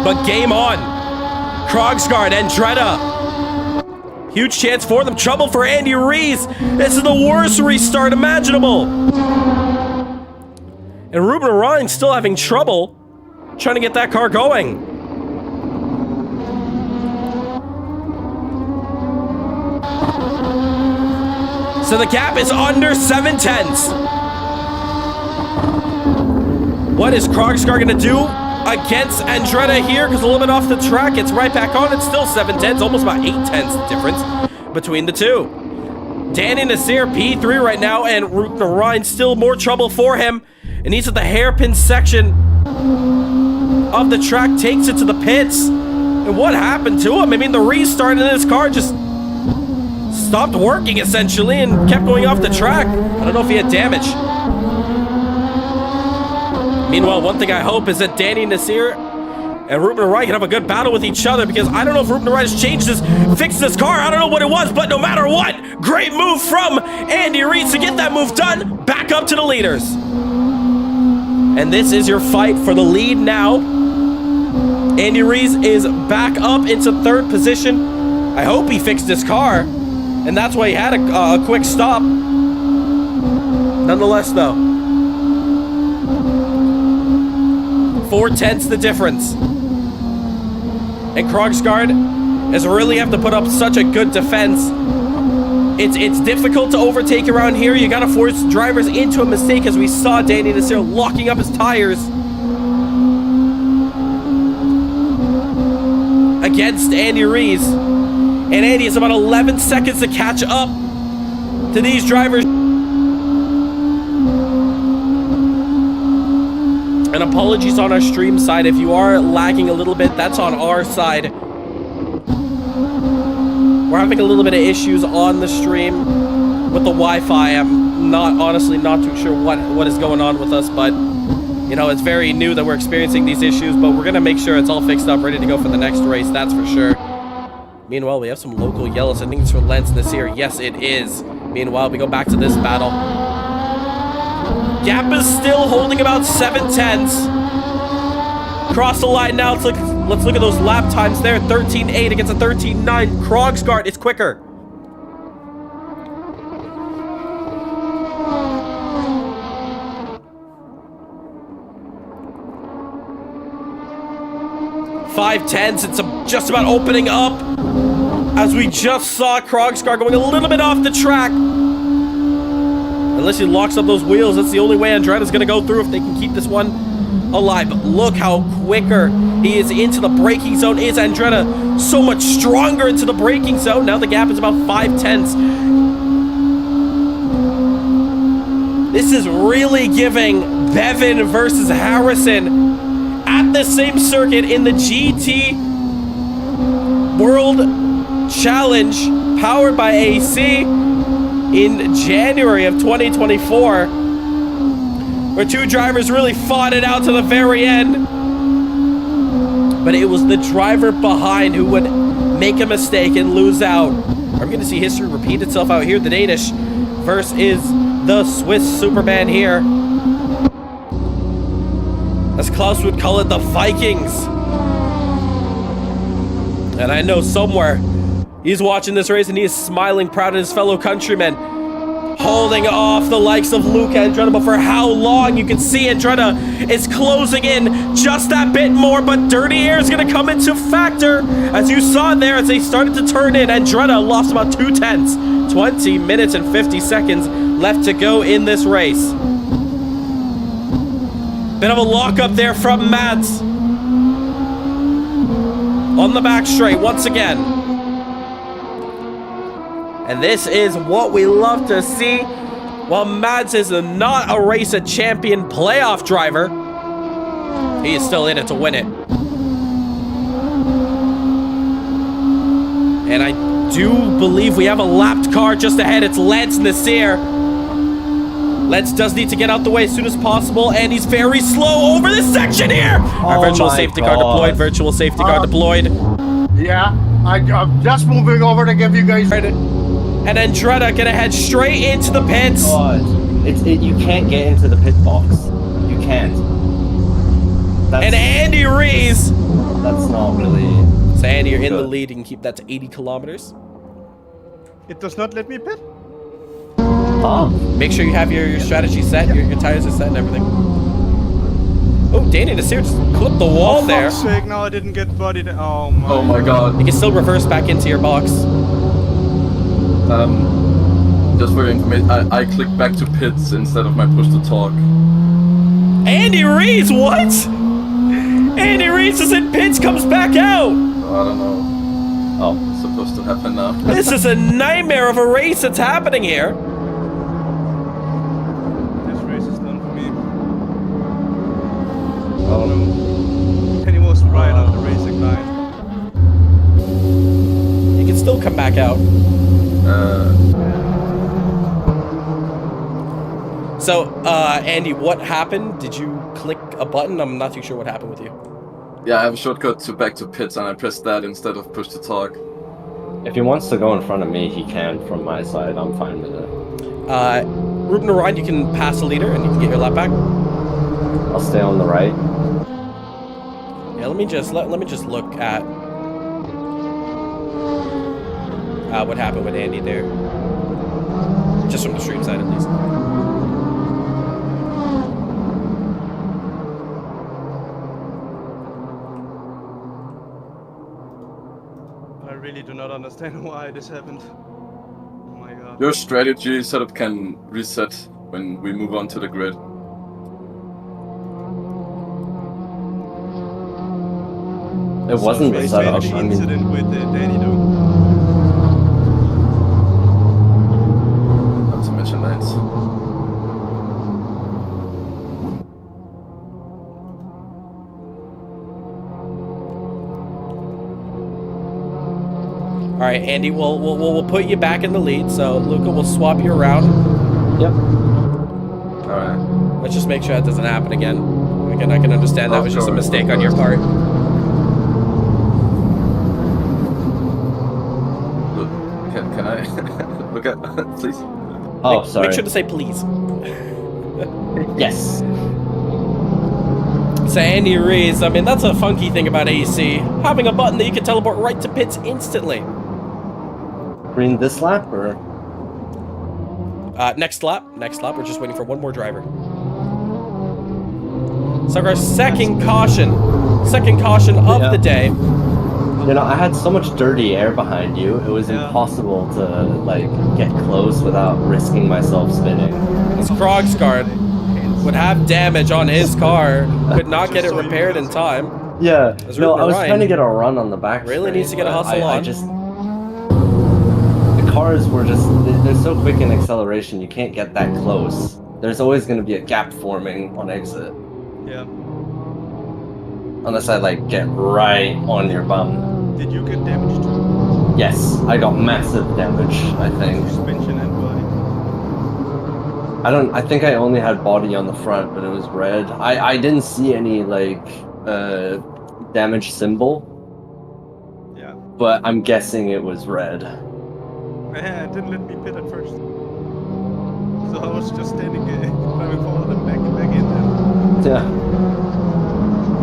But game on. Krogsgaard, Andretti. Huge chance for them. Trouble for Andy Reese. This is the worst restart imaginable. And Ruben Ryan still having trouble trying to get that car going. So the gap is under 7/10. What is Krogsgaard going to do against Andretti here? Because a little bit off the track, it's right back on. It's still 7/10, almost about 8/10 difference between the two. Danny Nasir, P3 right now, and Ruben Ryan still more trouble for him. And he's at the hairpin section of the track, takes it to the pits. And what happened to him? I mean, the restart in his car just stopped working, essentially, and kept going off the track. I don't know if he had damage. Meanwhile, one thing I hope is that Danny Nasir and Ruben Wright can have a good battle with each other, because I don't know if Ruben Wright has changed his, fixed his car. I don't know what it was, but no matter what, great move from Andy Reid to get that move done. Back up to the leaders. And this is your fight for the lead now. Andy Reid is back up into 3rd position. I hope he fixed his car, and that's why he had a quick stop. Nonetheless, though, 4/10 the difference. And Krogsgaard is really have to put up such a good defense. It's difficult to overtake around here. You gotta force drivers into a mistake, as we saw Danny Nasir locking up his tires against Andy Reid. And Andy has about 11 seconds to catch up to these drivers. And apologies on our stream side if you are lagging a little bit. That's on our side. We're having a little bit of issues on the stream with the Wi-Fi. I'm honestly not too sure what is going on with us, but you know, it's very new that we're experiencing these issues, but we're gonna make sure it's all fixed up, ready to go for the next race, that's for sure. Meanwhile, we have some local yellows. I think it's for Lance Nasir. Yes, it is. Meanwhile, we go back to this battle. Gap is still holding about 7/10. Cross the line now. Let's look at those lap times there. 13.8 against a 13.9. Krogsgaard is quicker. .5 it's just about opening up, as we just saw Krogsgaard going a little bit off the track. Unless he locks up those wheels, that's the only way Andretti's going to go through if they can keep this one alive. But look how quicker he is into the braking zone. Is Andretti so much stronger into the braking zone? Now the gap is about 5/10. This is really giving Bevan versus Harrison at the same circuit in the GT World Challenge powered by AC in January of 2024, where two drivers really fought it out to the very end. But it was the driver behind who would make a mistake and lose out. Are we going to see history repeat itself out here? The Danish versus the Swiss Superman here. As Klaus would call it, the Vikings. And I know somewhere he's watching this race and he is smiling proud of his fellow countrymen, holding off the likes of Luca Andretti. But for how long? You can see Andretti is closing in just that bit more, but dirty air is going to come into factor, as you saw there as they started to turn in. Andretti lost about 2/10. 20 minutes and 50 seconds left to go in this race. Bit of a lockup there from Mads on the back straight once again. And this is what we love to see. While Mads is not a race a champion playoff driver, he is still in it to win it. And I do believe we have a lapped car just ahead. It's Lance Nasir. Lance does need to get out the way as soon as possible, and he's very slow over this section here. Our virtual safety car deployed. Virtual safety car deployed. Yeah, I'm just moving over to give you guys credit. And Andretti gonna head straight into the pits. God, you can't get into the pit box. You can't. And Andy Rees. That's not really. So Andy, you're in the lead. You can keep that to 80 kilometers. It does not let me pit. Make sure you have your strategy set. Your tires are set and everything. Oh, Danny Nasir just clipped the wall there. For fuck's sake, no, I didn't get bodied. Oh my god. You can still reverse back into your box. Just for your information, I clicked back to pits instead of my push to talk. Andy Rees, what? Andy Rees is in pits, comes back out. I don't know. Oh, it's supposed to happen now. This is a nightmare of a race that's happening here. This race is done for me. Oh no. back out. So, Andy, what happened? Did you click a button? I'm not too sure what happened with you. Yeah, I have a shortcut to back to pits, and I pressed that instead of push to talk. If he wants to go in front of me, he can from my side. I'm fine with it. Ruben Orion, you can pass the leader and you can get your lap back. I'll stay on the right. Yeah, let me just look at what happened with Andy there. Just from the stream side, at least. I really do not understand why this happened. Oh my god. Your strategy setup can reset when we move on to the grid. It wasn't So, set up. the I mean, incident with Danny though. Not to mention that. All right, Andy, we'll put you back in the lead. So Luca will swap you around. yep. Alright. Let's just make sure that doesn't happen again. Again, I can understand that Of was just a course, mistake of on your course. part. Look, can I look at please? Oh, sorry. Make sure to say please. Yes. So Andy Rees, I mean, that's a funky thing about AC. Having a button that you can teleport right to pits instantly. Green this lap or? Next lap. We're just waiting for one more driver. So our second caution of Yeah. the day. You know, I had so much dirty air behind you. It was Yeah. impossible to like get close without risking myself spinning. This Krogsguard would have damage on his car. Could not get it repaired in time. Yeah. As No, Ruben I was Orion trying to get a run on the back. really straight, needs to get a but hustle I on. just the cars were just they're so quick in acceleration. You can't get that close. There's always going to be a gap forming on exit. Yeah. Unless I like get right on your bum. Did you get damaged too? Yes, I got massive damage, I think. Suspension and body. I think I only had body on the front, but it was red. I didn't see any like damage symbol, Yeah. but I'm guessing it was red. Yeah, it didn't let me pit at first. So I was just standing driving forward and back in there. Yeah.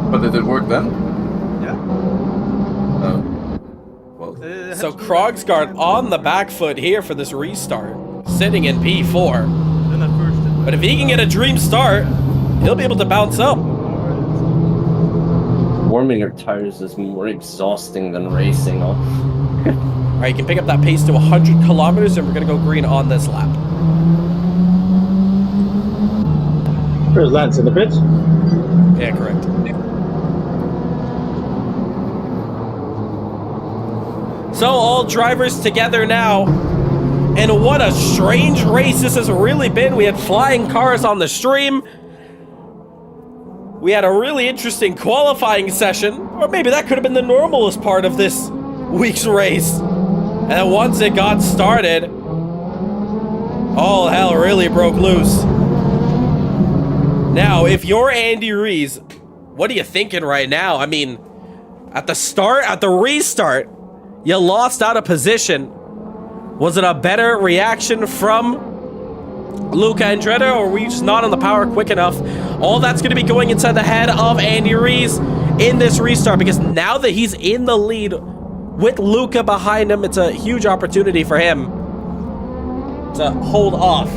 But did it work then? Yeah. Well, I had So to do that Krogsguard many on the back foot here for this restart, sitting in P4. times. Then at first it But if he can get a dream start, he'll be able to bounce up. Warming your tires is more exhausting than racing. All right, you can pick up that pace to 100 kilometers, and we're gonna go green on this lap. There's Lance in the pits. Yeah, correct. So all drivers together now. And what a strange race this has really been. We had flying cars on the stream. We had a really interesting qualifying session. Or maybe that could have been the normalest part of this week's race. And then once it got started, all hell really broke loose. Now, if you're Andy Rees, what are you thinking right now? I mean, at the restart, you lost out of position. Was it a better reaction from Luca Andretta, or were you just not on the power quick enough? All that's going to be going inside the head of Andy Rees in this restart, because now that he's in the lead with Luca behind him, it's a huge opportunity for him to hold off.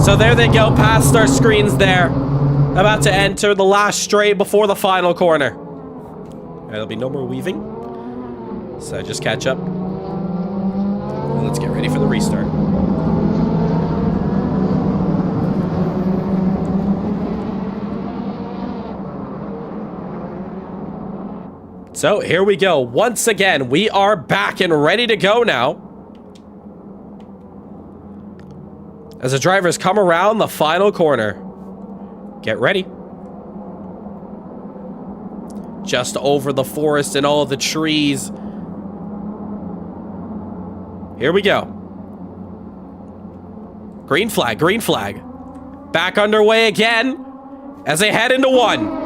So there they go, past our screens there. About to enter the last straight before the final corner. There'll be no more weaving. So just catch up. And let's get ready for the restart. So here we go. Once again, we are back and ready to go now. As the drivers come around the final corner. Get ready. just over the forest and all the trees. Here we go. Green flag, green flag. Back underway again as they head into one.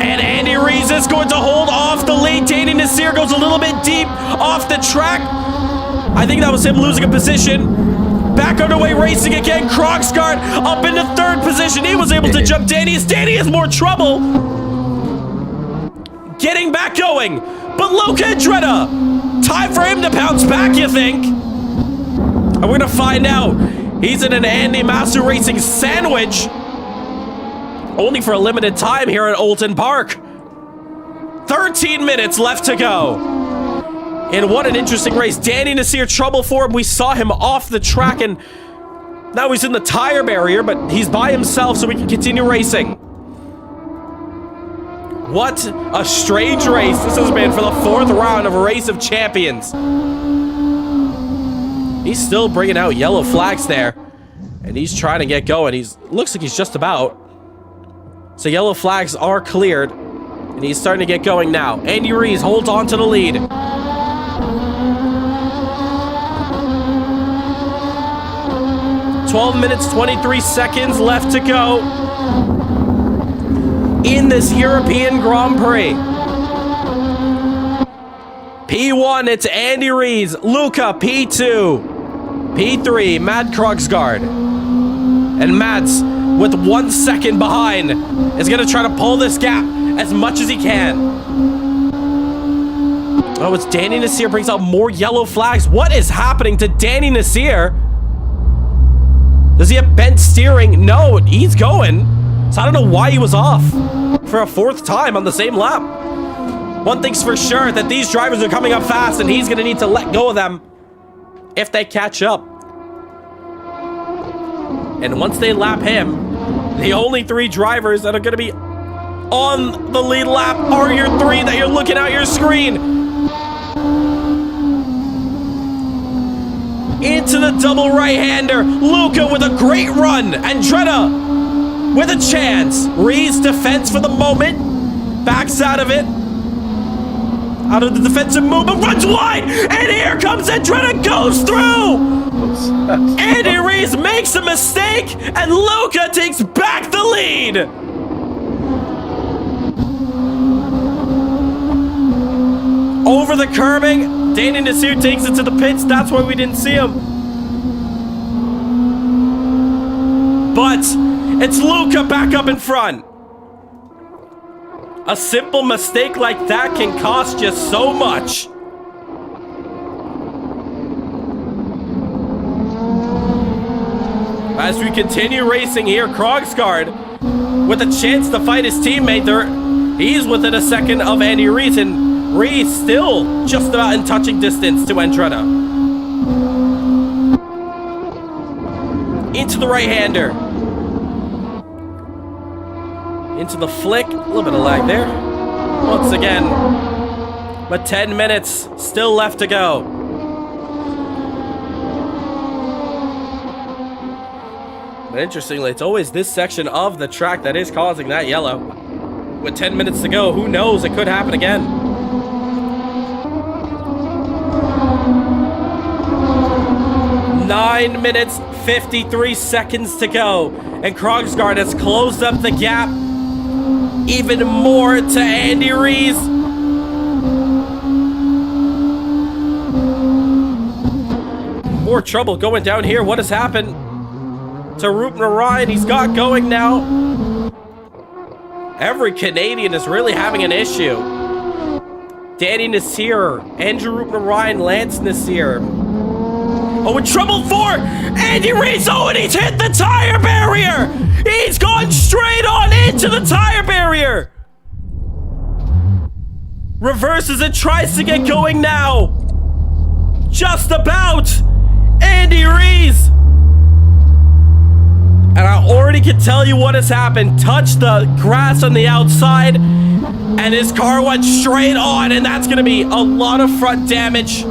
And Andy Rees is going to hold off the lead. Danny Nasir goes a little bit deep off the track. I think that was him losing a position. Back underway racing again. Krogsgaard up into third position. He was able to jump Danny. Danny has more trouble getting back going. But Luca Andretta, time for him to bounce back, you think? And we're gonna find out. He's in an Andy Masu Racing sandwich. Only for a limited time here at Oulton Park. 13 minutes left to go. And what an interesting race. Danny Nasir, trouble for him. We saw him off the track and now he's in the tire barrier, but he's by himself so we can continue racing. What a strange race this has been for the 4th round of a Race of Champions. He's still bringing out yellow flags there. And he's trying to get going. Looks like he's just about. So yellow flags are cleared. And he's starting to get going now. Andy Rees holds on to the lead. 12 minutes, 23 seconds left to go in this European Grand Prix. P1, it's Andy Rees. Luca, P2. P3, Matt Krogsgaard. And Matt's, with 1 second behind, is going to try to pull this gap as much as he can. Oh, it's Danny Nasir brings out more yellow flags. What is happening to Danny Nasir? Does he have bent steering? No, he's going. So I don't know why he was off for a 4th time on the same lap. One thing's for sure, that these drivers are coming up fast and he's going to need to let go of them if they catch up. And once they lap him, the only 3 drivers that are going to be on the lead lap are your 3 that you're looking at your screen. Into the double right-hander. Luca with a great run. Andretta with a chance. Rees defense for the moment. Backs out of it. Out of the defensive movement. Runs wide. And here comes Andretta. Goes through. Andy Rees makes a mistake. And Luca takes back the lead. Over the curbing. Danny Nasir takes it to the pits. That's why we didn't see him. But it's Luca back up in front. A simple mistake like that can cost you so much. As we continue racing here, Krogsgaard with a chance to fight his teammate there. He's within a second of Andy Rees, and Rees still just about in touching distance to Andretta. Into the right-hander. Into the flick. A little bit of lag there. Once again. But 10 minutes still left to go. But interestingly, it's always this section of the track that is causing that yellow. With 10 minutes to go, who knows? It could happen again. 9 minutes, 53 seconds to go. And Krogsgaard has closed up the gap even more to Andy Rees. More trouble going down here. What has happened to Rupner Ryan? He's got going now. Every Canadian is really having an issue. Danny Nasir, Andrew Rupner Ryan, Lance Nasir. Oh, in trouble for Andy Rees. Oh, and he's hit the tire barrier. He's gone straight on into the tire barrier. Reverses and tries to get going now. Just about. Andy Rees. And I already can tell you what has happened. Touched the grass on the outside, and his car went straight on, and that's going to be a lot of front damage.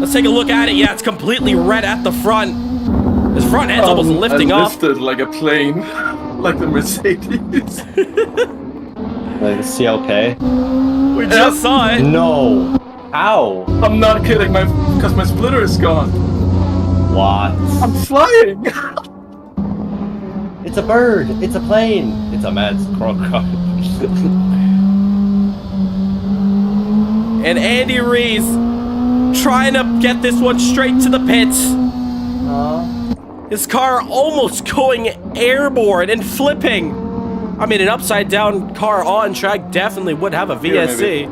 Let's take a look at it. Yeah, it's completely red at the front. His front end's almost lifting off. Lifted like a plane. like the Mercedes. Like the CLK. We just saw it. No. How? I'm not kidding, because my splitter is gone. What? I'm flying. It's a bird. It's a plane. It's a mad crocodile. And Andy Rees trying to get this one straight to the pits. His car almost going airborne and flipping. I mean, an upside down car on track definitely would have a VSC.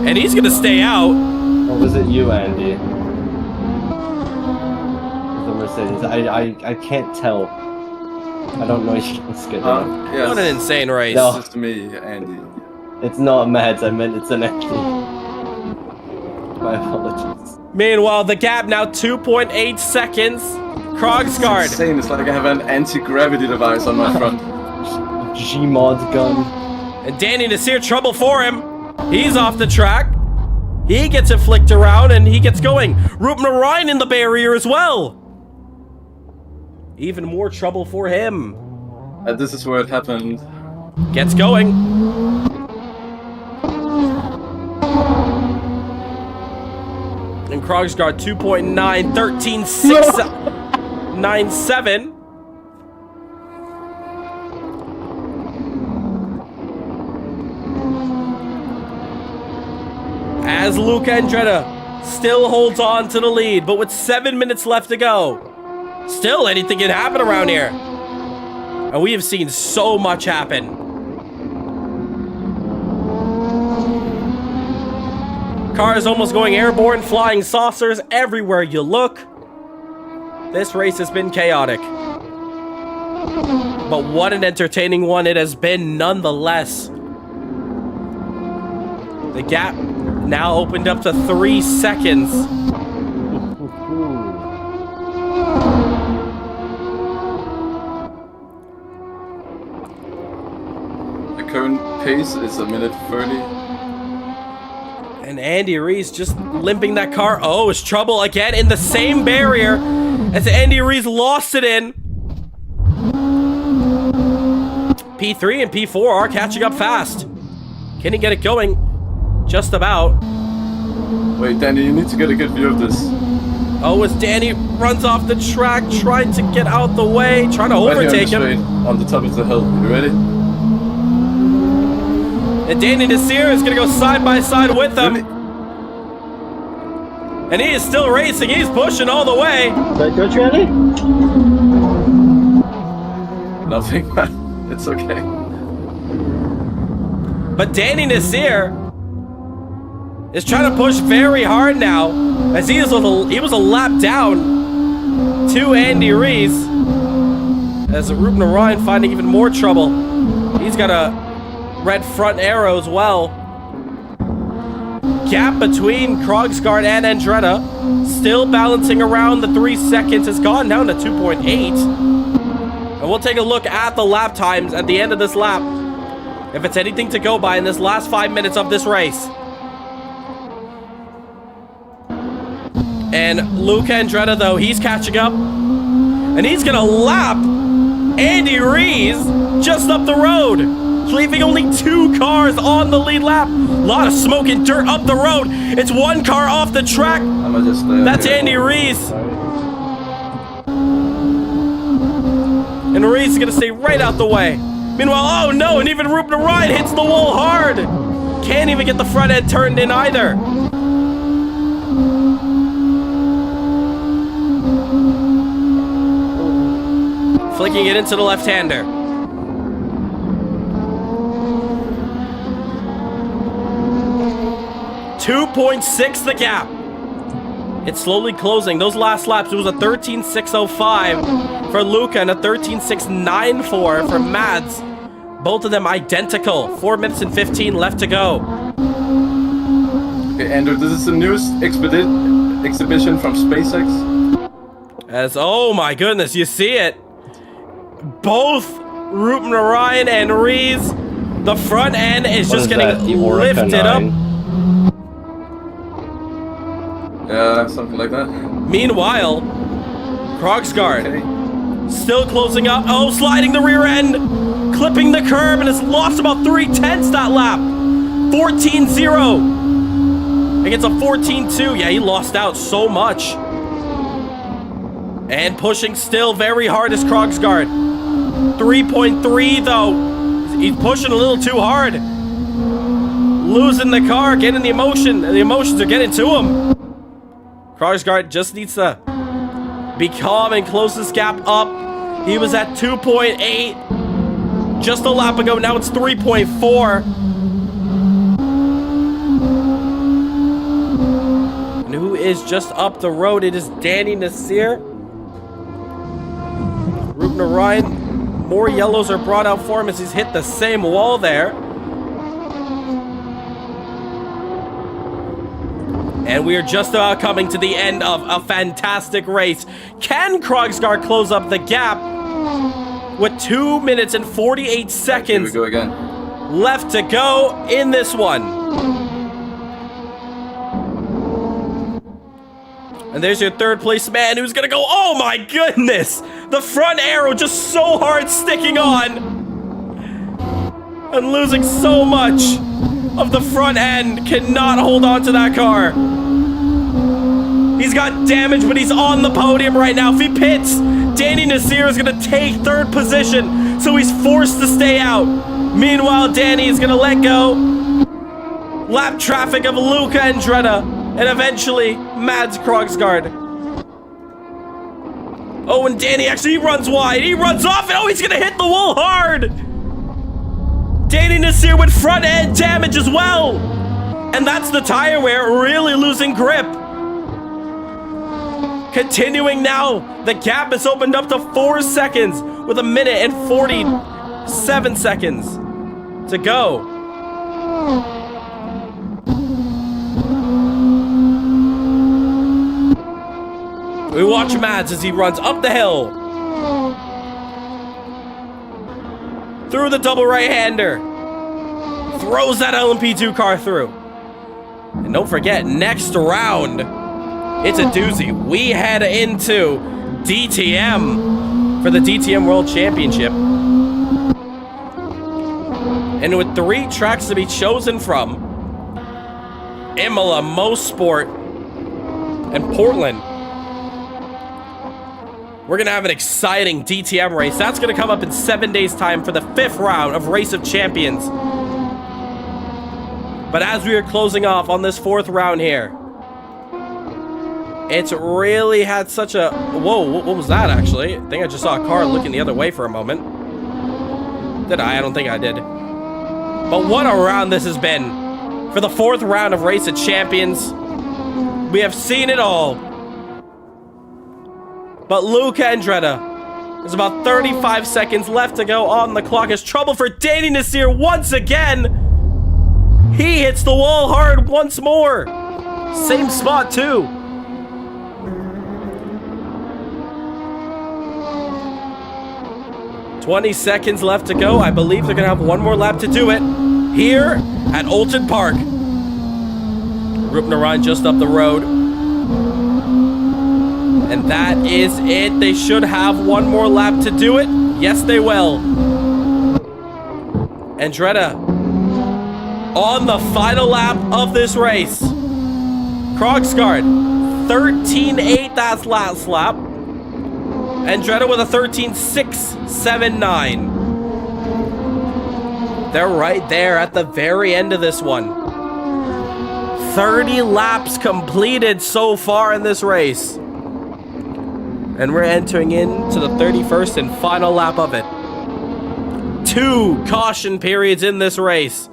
And he's gonna stay out. Or was it you, Andy? The Mercedes. I can't tell. I don't know if it's good. Yes. What an insane race. No. It's just me, Andy. It's not Mads, I meant it's an Andy. My apologies. Meanwhile, the gap now 2.8 seconds. It's Krogsgaard. insane. It's like I have an anti-gravity device on my front. Gmod gun. And Danny Nasir, trouble for him. He's off the track. He gets it flicked around and he gets going. Ruben Ryan in the barrier as well. Even more trouble for him. And this is where it happened. Gets going. And Krogsgaard 2.9, 13.697. As Luca Andretta still holds on to the lead, but with 7 minutes left to go, still anything can happen around here. And we have seen so much happen. Cars almost going airborne, flying saucers everywhere you look. This race has been chaotic. But what an entertaining one it has been nonetheless. The gap now opened up to 3 seconds. The current pace is 1:30. And Andy Rees just limping that car. Oh, it's trouble again in the same barrier as Andy Rees lost it in. P3 and P4 are catching up fast. Can he get it going? Just about. Wait, Danny, you need to get a good view of this. Oh, as Danny runs off the track, trying to get out the way, trying to overtake him. On the top of the hill. You ready? And Danny Nasir is going to go side by side with him. Really? And he is still racing. He's pushing all the way. That good, Randy? Nothing, man. It's okay. But Danny Nasir is trying to push very hard now, as he was a lap down to Andy Rees. As Ruben Ryan finding even more trouble. He's got a red front arrow as well. Gap between Krogsgaard and Andretta, still balancing around the 3 seconds, has gone down to 2.8. And we'll take a look at the lap times at the end of this lap, if it's anything to go by in this last 5 minutes of this race. And Luca Andretta, though, he's catching up. And he's going to lap Andy Rees just up the road, leaving only 2 cars on the lead lap. A lot of smoke and dirt up the road. It's 1 car off the track. That's Andy Rees. And Rees is going to stay right out the way. Meanwhile, oh no, and even Ruben Ryan hits the wall hard. Can't even get the front end turned in either. Flicking it into the left-hander. .6 the gap. It's slowly closing. Those last laps, it was a 13.605 for Luca and a 13.694 for Mads. Both of them identical. 4 minutes and 15 left to go. Okay, Andrew, this is the newest exhibition from SpaceX. As, oh my goodness, you see it. Both Ruben Ryan and Rees, the front end is just getting lifted up. Yeah, something like that. Meanwhile, Krogsgaard Still closing up. Oh, sliding the rear end. Clipping the curb and has lost about 3/10 that lap. 14-0. It gets a 14-2. Yeah, he lost out so much. And pushing still very hard is Krogsgaard. 3.3 though. He's pushing a little too hard. Losing the car, getting the emotion. The emotions are getting to him. Krogsgaard just needs to be calm and close this gap up. He was at 2.8 just a lap ago. Now it's 3.4. And who is just up the road? It is Danny Nasir. Ruben Orion. More yellows are brought out for him as he's hit the same wall there. And we are just about coming to the end of a fantastic race. Can Krogsgaard close up the gap with 2 minutes and 48 seconds Here we go again. left to go in this one? And there's your third place man who's gonna go, oh my goodness! The front arrow just so hard sticking on and losing so much of the front end. Cannot hold on to that car. He's got damage, but he's on the podium right now. If he pits, Danny Nasir is gonna take third position, so he's forced to stay out. Meanwhile, Danny is gonna let go. Lap traffic of Luca Andretta, and eventually Mads Krogsgaard. Oh, and Danny actually runs wide. He runs off, and oh, he's gonna hit the wall hard. Danny Nasir with front end damage as well. And that's the tire wear really losing grip. Continuing now, the gap is opened up to 4 seconds with 1 minute and 47 seconds to go. We watch Mads as he runs up the hill. Through the double right-hander. Throws that LMP2 car through. And don't forget, next round, it's a doozy. We head into DTM for the DTM World Championship. And with 3 tracks to be chosen from, Imola, Mosport, and Portland, we're going to have an exciting DTM race. That's going to come up in 7 days' time for the 5th round of Race of Champions. But as we are closing off on this 4th round here, it's really had such a... Whoa, what was that, actually? I think I just saw a car looking the other way for a moment. Did I? I don't think I did. But what a round this has been. For the 4th round of Race of Champions, we have seen it all. But Luca Andretta, there's about 35 seconds left to go on the clock. It's trouble for Danny Nasir once again. He hits the wall hard once more. Same spot too. "20 seconds left to go. I believe they're gonna have one more lap to do it here at Oulton Park. Rupnaran just up the road. And that is it. They should have one more lap to do it. Yes, they will. Andretta on the final lap of this race. Krogsgaard, 13.8 that last lap. Andretta with a 13.679. They're right there at the very end of this one. 30 laps completed so far in this race. And we're entering into the 31st and final lap of it. 2 caution periods in this race.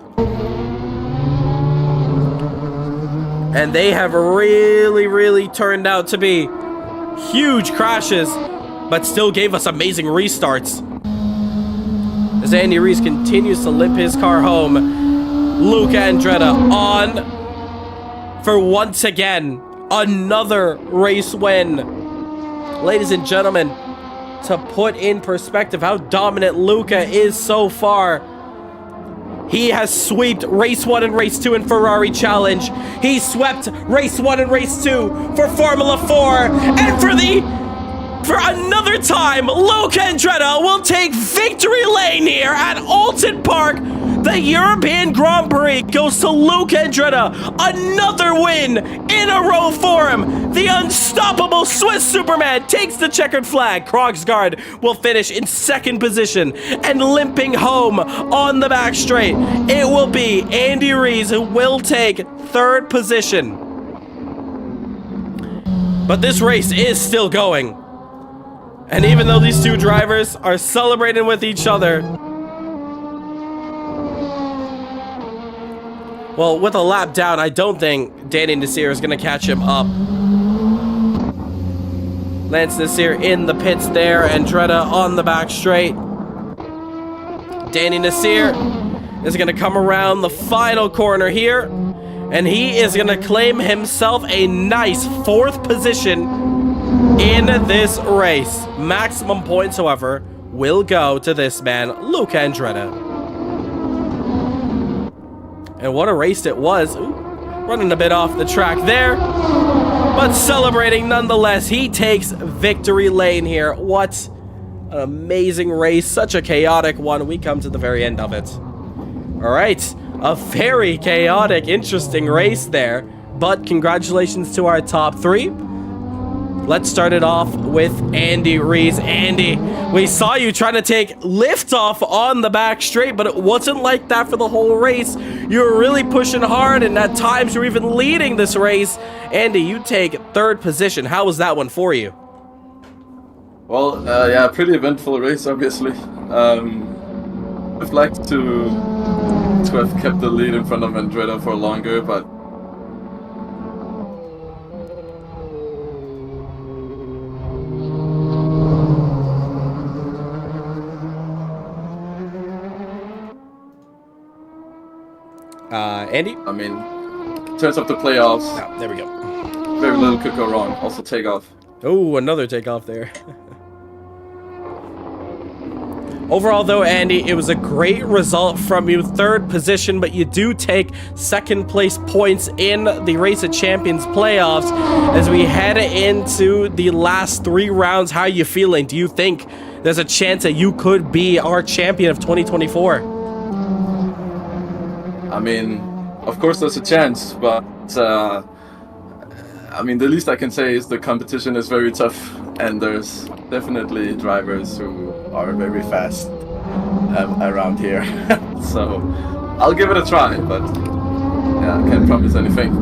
And they have really turned out to be huge crashes, but still gave us amazing restarts. As Andy Rees continues to limp his car home, Luca Andretta on for once again another race win. Ladies and gentlemen, to put in perspective how dominant Luca is so far, he has swept Race 1 and Race 2 in Ferrari Challenge. He swept Race 1 and Race 2 for Formula 4. And for the For another time, Luke and Dretta will take victory lane here at Oulton Park. The European Grand Prix goes to Luke and Dretta. Another win in a row for him. The unstoppable Swiss Superman takes the checkered flag. Krogsgaard will finish in second position and limping home on the back straight. It will be Andy Rees who will take third position. But this race is still going. And even though these two drivers are celebrating with each other, well, with a lap down, I don't think Danny Nasir is going to catch him up. Lance Nasir in the pits there, and Dretta on the back straight. Danny Nasir is going to come around the final corner here, and he is going to claim himself a nice fourth position in this race. Maximum points, however, will go to this man, Luke Andretta. And what a race it was. Ooh, running a bit off the track there, but celebrating nonetheless. He takes victory lane here. What an amazing race. Such a chaotic one. We come to the very end of it. All right, a very chaotic, interesting race there, but congratulations to our top three. Let's start it off with Andy Rees. Andy, we saw you trying to take liftoff on the back straight, but it wasn't like that for the whole race. You were really pushing hard, and at times you were even leading this race. Andy, you take third position. How was that one for you? Well, yeah, pretty eventful race, obviously. I'd like to have kept the lead in front of Andretta for longer, but Andy? I mean, in terms of the playoffs, Oh, there we go. very little could go wrong. Also takeoff. Oh, another takeoff there. Overall, though, Andy, it was a great result from you. Third position, but you do take second place points in the Race of Champions playoffs. As we head into the last 3 rounds, how are you feeling? Do you think there's a chance that you could be our champion of 2024? I mean, of course there's a chance, but I mean, the least I can say is the competition is very tough, and there's definitely drivers who are very fast around here. So I'll give it a try, but yeah, I can't promise anything.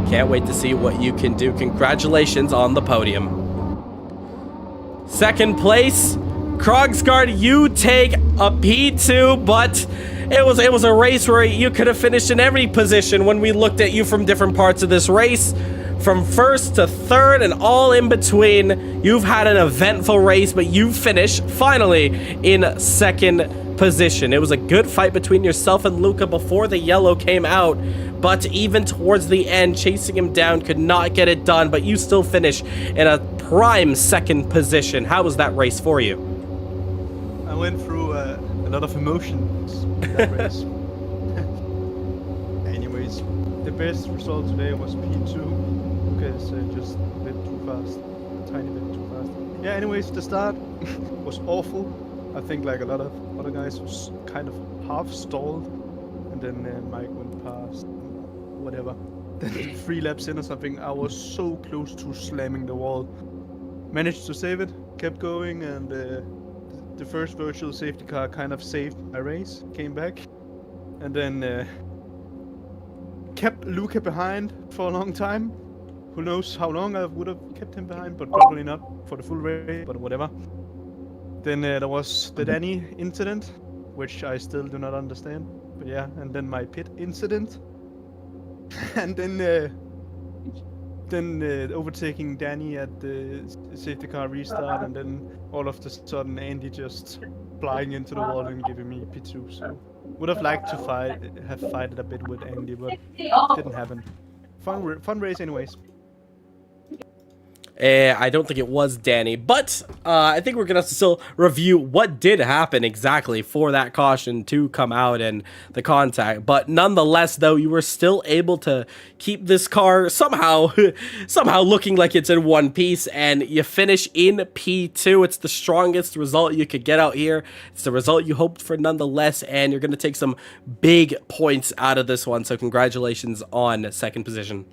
Can't wait to see what you can do. Congratulations on the podium. Second place, Krogsgaard, you take a P2, but it was a race where you could have finished in every position when we looked at you from different parts of this race. From first to third and all in between, you've had an eventful race, but you finished finally in second position. It was a good fight between yourself and Luca before the yellow came out, but even towards the end, chasing him down could not get it done, but you still finish in a prime second position. How was that race for you? I went through a lot of emotions in that race. Anyways, the best result today was P2 because just a bit too fast, a tiny bit too fast. Yeah, anyways, the start was awful. I think like a lot of other guys was kind of half stalled, and then Mike went past, whatever. Then 3 laps in or something, I was so close to slamming the wall. Managed to save it, kept going, and the first virtual safety car kind of saved my race, came back, and then kept Luca behind for a long time. Who knows how long I would have kept him behind, but probably not for the full race, but whatever. Then there was the Danny incident, which I still do not understand, but yeah, and then my pit incident, and then overtaking Danny at the safety car restart, and then all of a sudden Andy just flying into the wall and giving me P2. So would have liked to have fighted a bit with Andy, but didn't happen. Fun race anyways. I don't think it was Danny, but I think we're going to still review what did happen exactly for that caution to come out and the contact. But nonetheless, though, you were still able to keep this car somehow looking like it's in one piece, and you finish in P2. It's the strongest result you could get out here. It's the result you hoped for nonetheless, and you're going to take some big points out of this one. So congratulations on second position.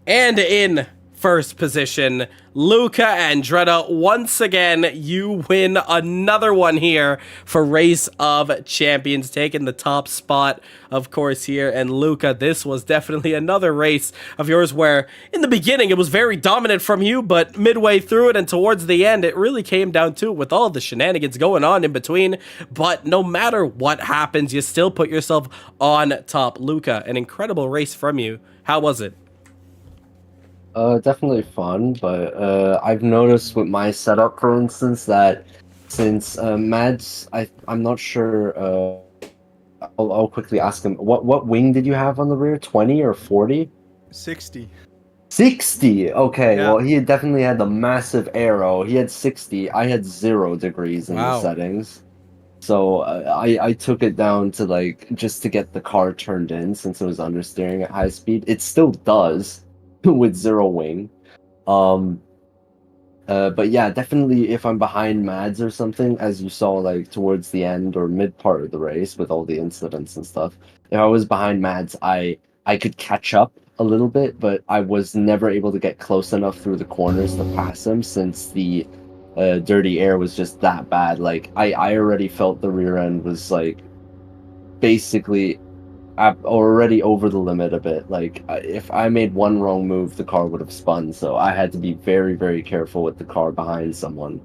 And in first position, Luca Andretta, once again, you win another one here for Race of Champions, taking the top spot, of course, here. And Luca, this was definitely another race of yours where, in the beginning, it was very dominant from you, but midway through it and towards the end, it really came down to it with all the shenanigans going on in between. But no matter what happens, you still put yourself on top. Luca, an incredible race from you. How was it? Definitely fun, but I've noticed with my setup, for instance, that since Mads, I'm not sure. I'll quickly ask him. What wing did you have on the rear? 20 or 40? 60. 60. Okay, Yeah. well he definitely had the massive arrow. He had 60. I had 0 degrees in Wow. the settings. So I took it down to like just to get the car turned in since it was understeering at high speed. It still does. With 0 wing. But yeah, definitely if I'm behind Mads or something, as you saw like towards the end or mid part of the race with all the incidents and stuff, if I was behind Mads, I could catch up a little bit, but I was never able to get close enough through the corners to pass him since the dirty air was just that bad. Like I already felt the rear end was like basically already over the limit a bit. Like if I made one wrong move, the car would have spun. So I had to be very, very careful with the car behind someone.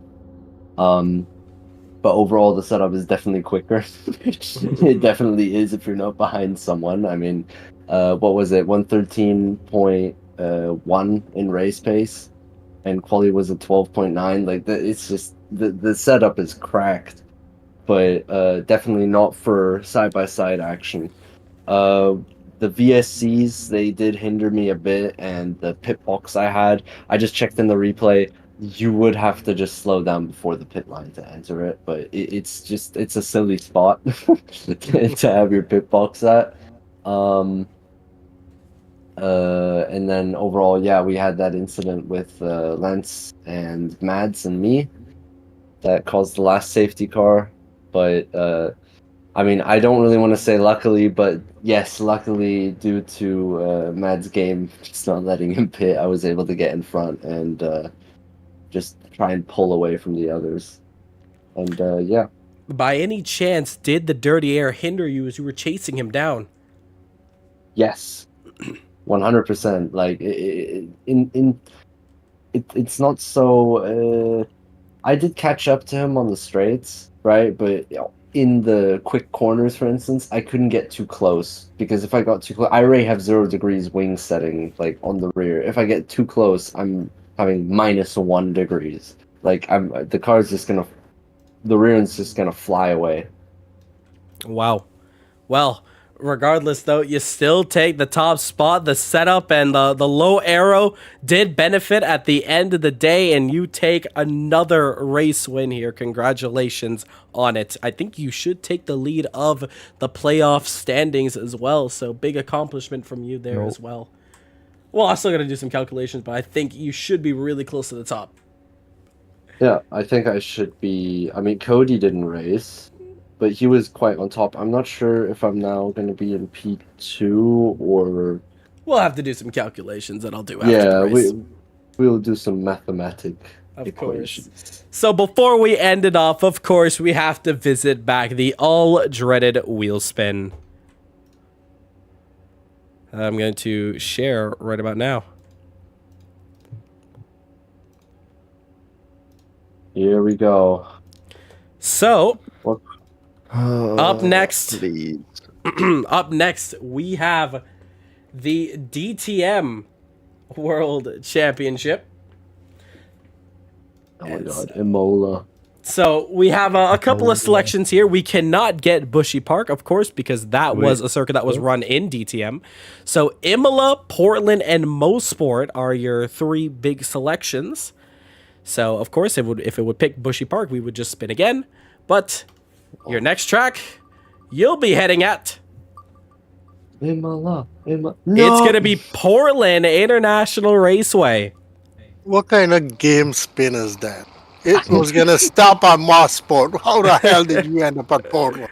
But overall, the setup is definitely quicker. It definitely is if you're not behind someone. I mean, what was it? 113.1 in race pace, and quali was at 12.9. Like it's just the setup is cracked, but definitely not for side by side action. The VSCs, they did hinder me a bit, and the pit box I just checked in the replay, you would have to just slow down before the pit line to enter it, but it's a silly spot to have your pit box at. And then overall, yeah, we had that incident with Lance and Mads and me that caused the last safety car, but I mean, I don't really want to say luckily, but yes, luckily, due to Mad's game just not letting him pit, I was able to get in front and just try and pull away from the others. And yeah. By any chance, did the dirty air hinder you as you were chasing him down? Yes, 100%. Like it's not so. I did catch up to him on the straights, right? But in the quick corners, for instance, I couldn't get too close because if I got too close, I already have 0 degrees wing setting like on the rear. If I get too close, I'm having -1 degrees. Like the rear end's just gonna fly away. Wow. Well, regardless, though, you still take the top spot. The setup and the low arrow did benefit at the end of the day, and you take another race win here. Congratulations on it. I think you should take the lead of the playoff standings as well, so big accomplishment from you there as well. Well, I'm still going to do some calculations, but I think you should be really close to the top. Yeah, I think I should be. I mean, Cody didn't race, but he was quite on top. I'm not sure if I'm now going to be in P2 or... We'll have to do some calculations that I'll do after the race. We'll do some mathematic equations. Course. So before we end it off, of course, we have to visit back the all-dreaded wheel spin. I'm going to share right about now. Here we go. So... up next, up next, we have the DTM World Championship. Oh my god, Imola. So we have a couple of selections here. We cannot get Bushy Park, of course, because that was a circuit that was run in DTM. So Imola, Portland, and Mosport are your 3 big selections. So of course, if it would pick Bushy Park, we would just spin again. But your next track, you'll be heading at. Imola. It's gonna be Portland International Raceway. What kind of game spin is that? It was gonna stop on Mosport. How the hell did you end up at Portland?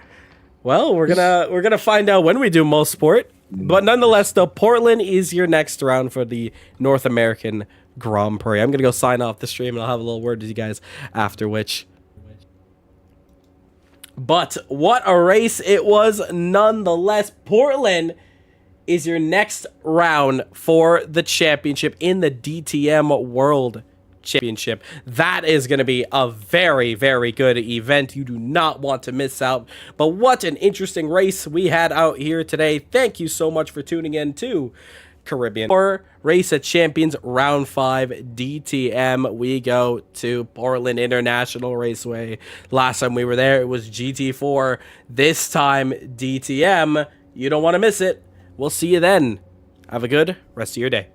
Well, we're gonna find out when we do Mosport. But nonetheless, though, Portland is your next round for the North American Grand Prix. I'm gonna go sign off the stream, and I'll have a little word with you guys after which. But what a race it was nonetheless. Portland is your next round for the championship in the DTM World Championship. That is going to be a very, very good event. You do not want to miss out. But what an interesting race we had out here today. Thank you so much for tuning in to Caribbean or Race of Champions Round 5 DTM. We go to Portland International Raceway. Last time we were there, it was GT4. This time, DTM. You don't want to miss it. We'll see you then. Have a good rest of your day.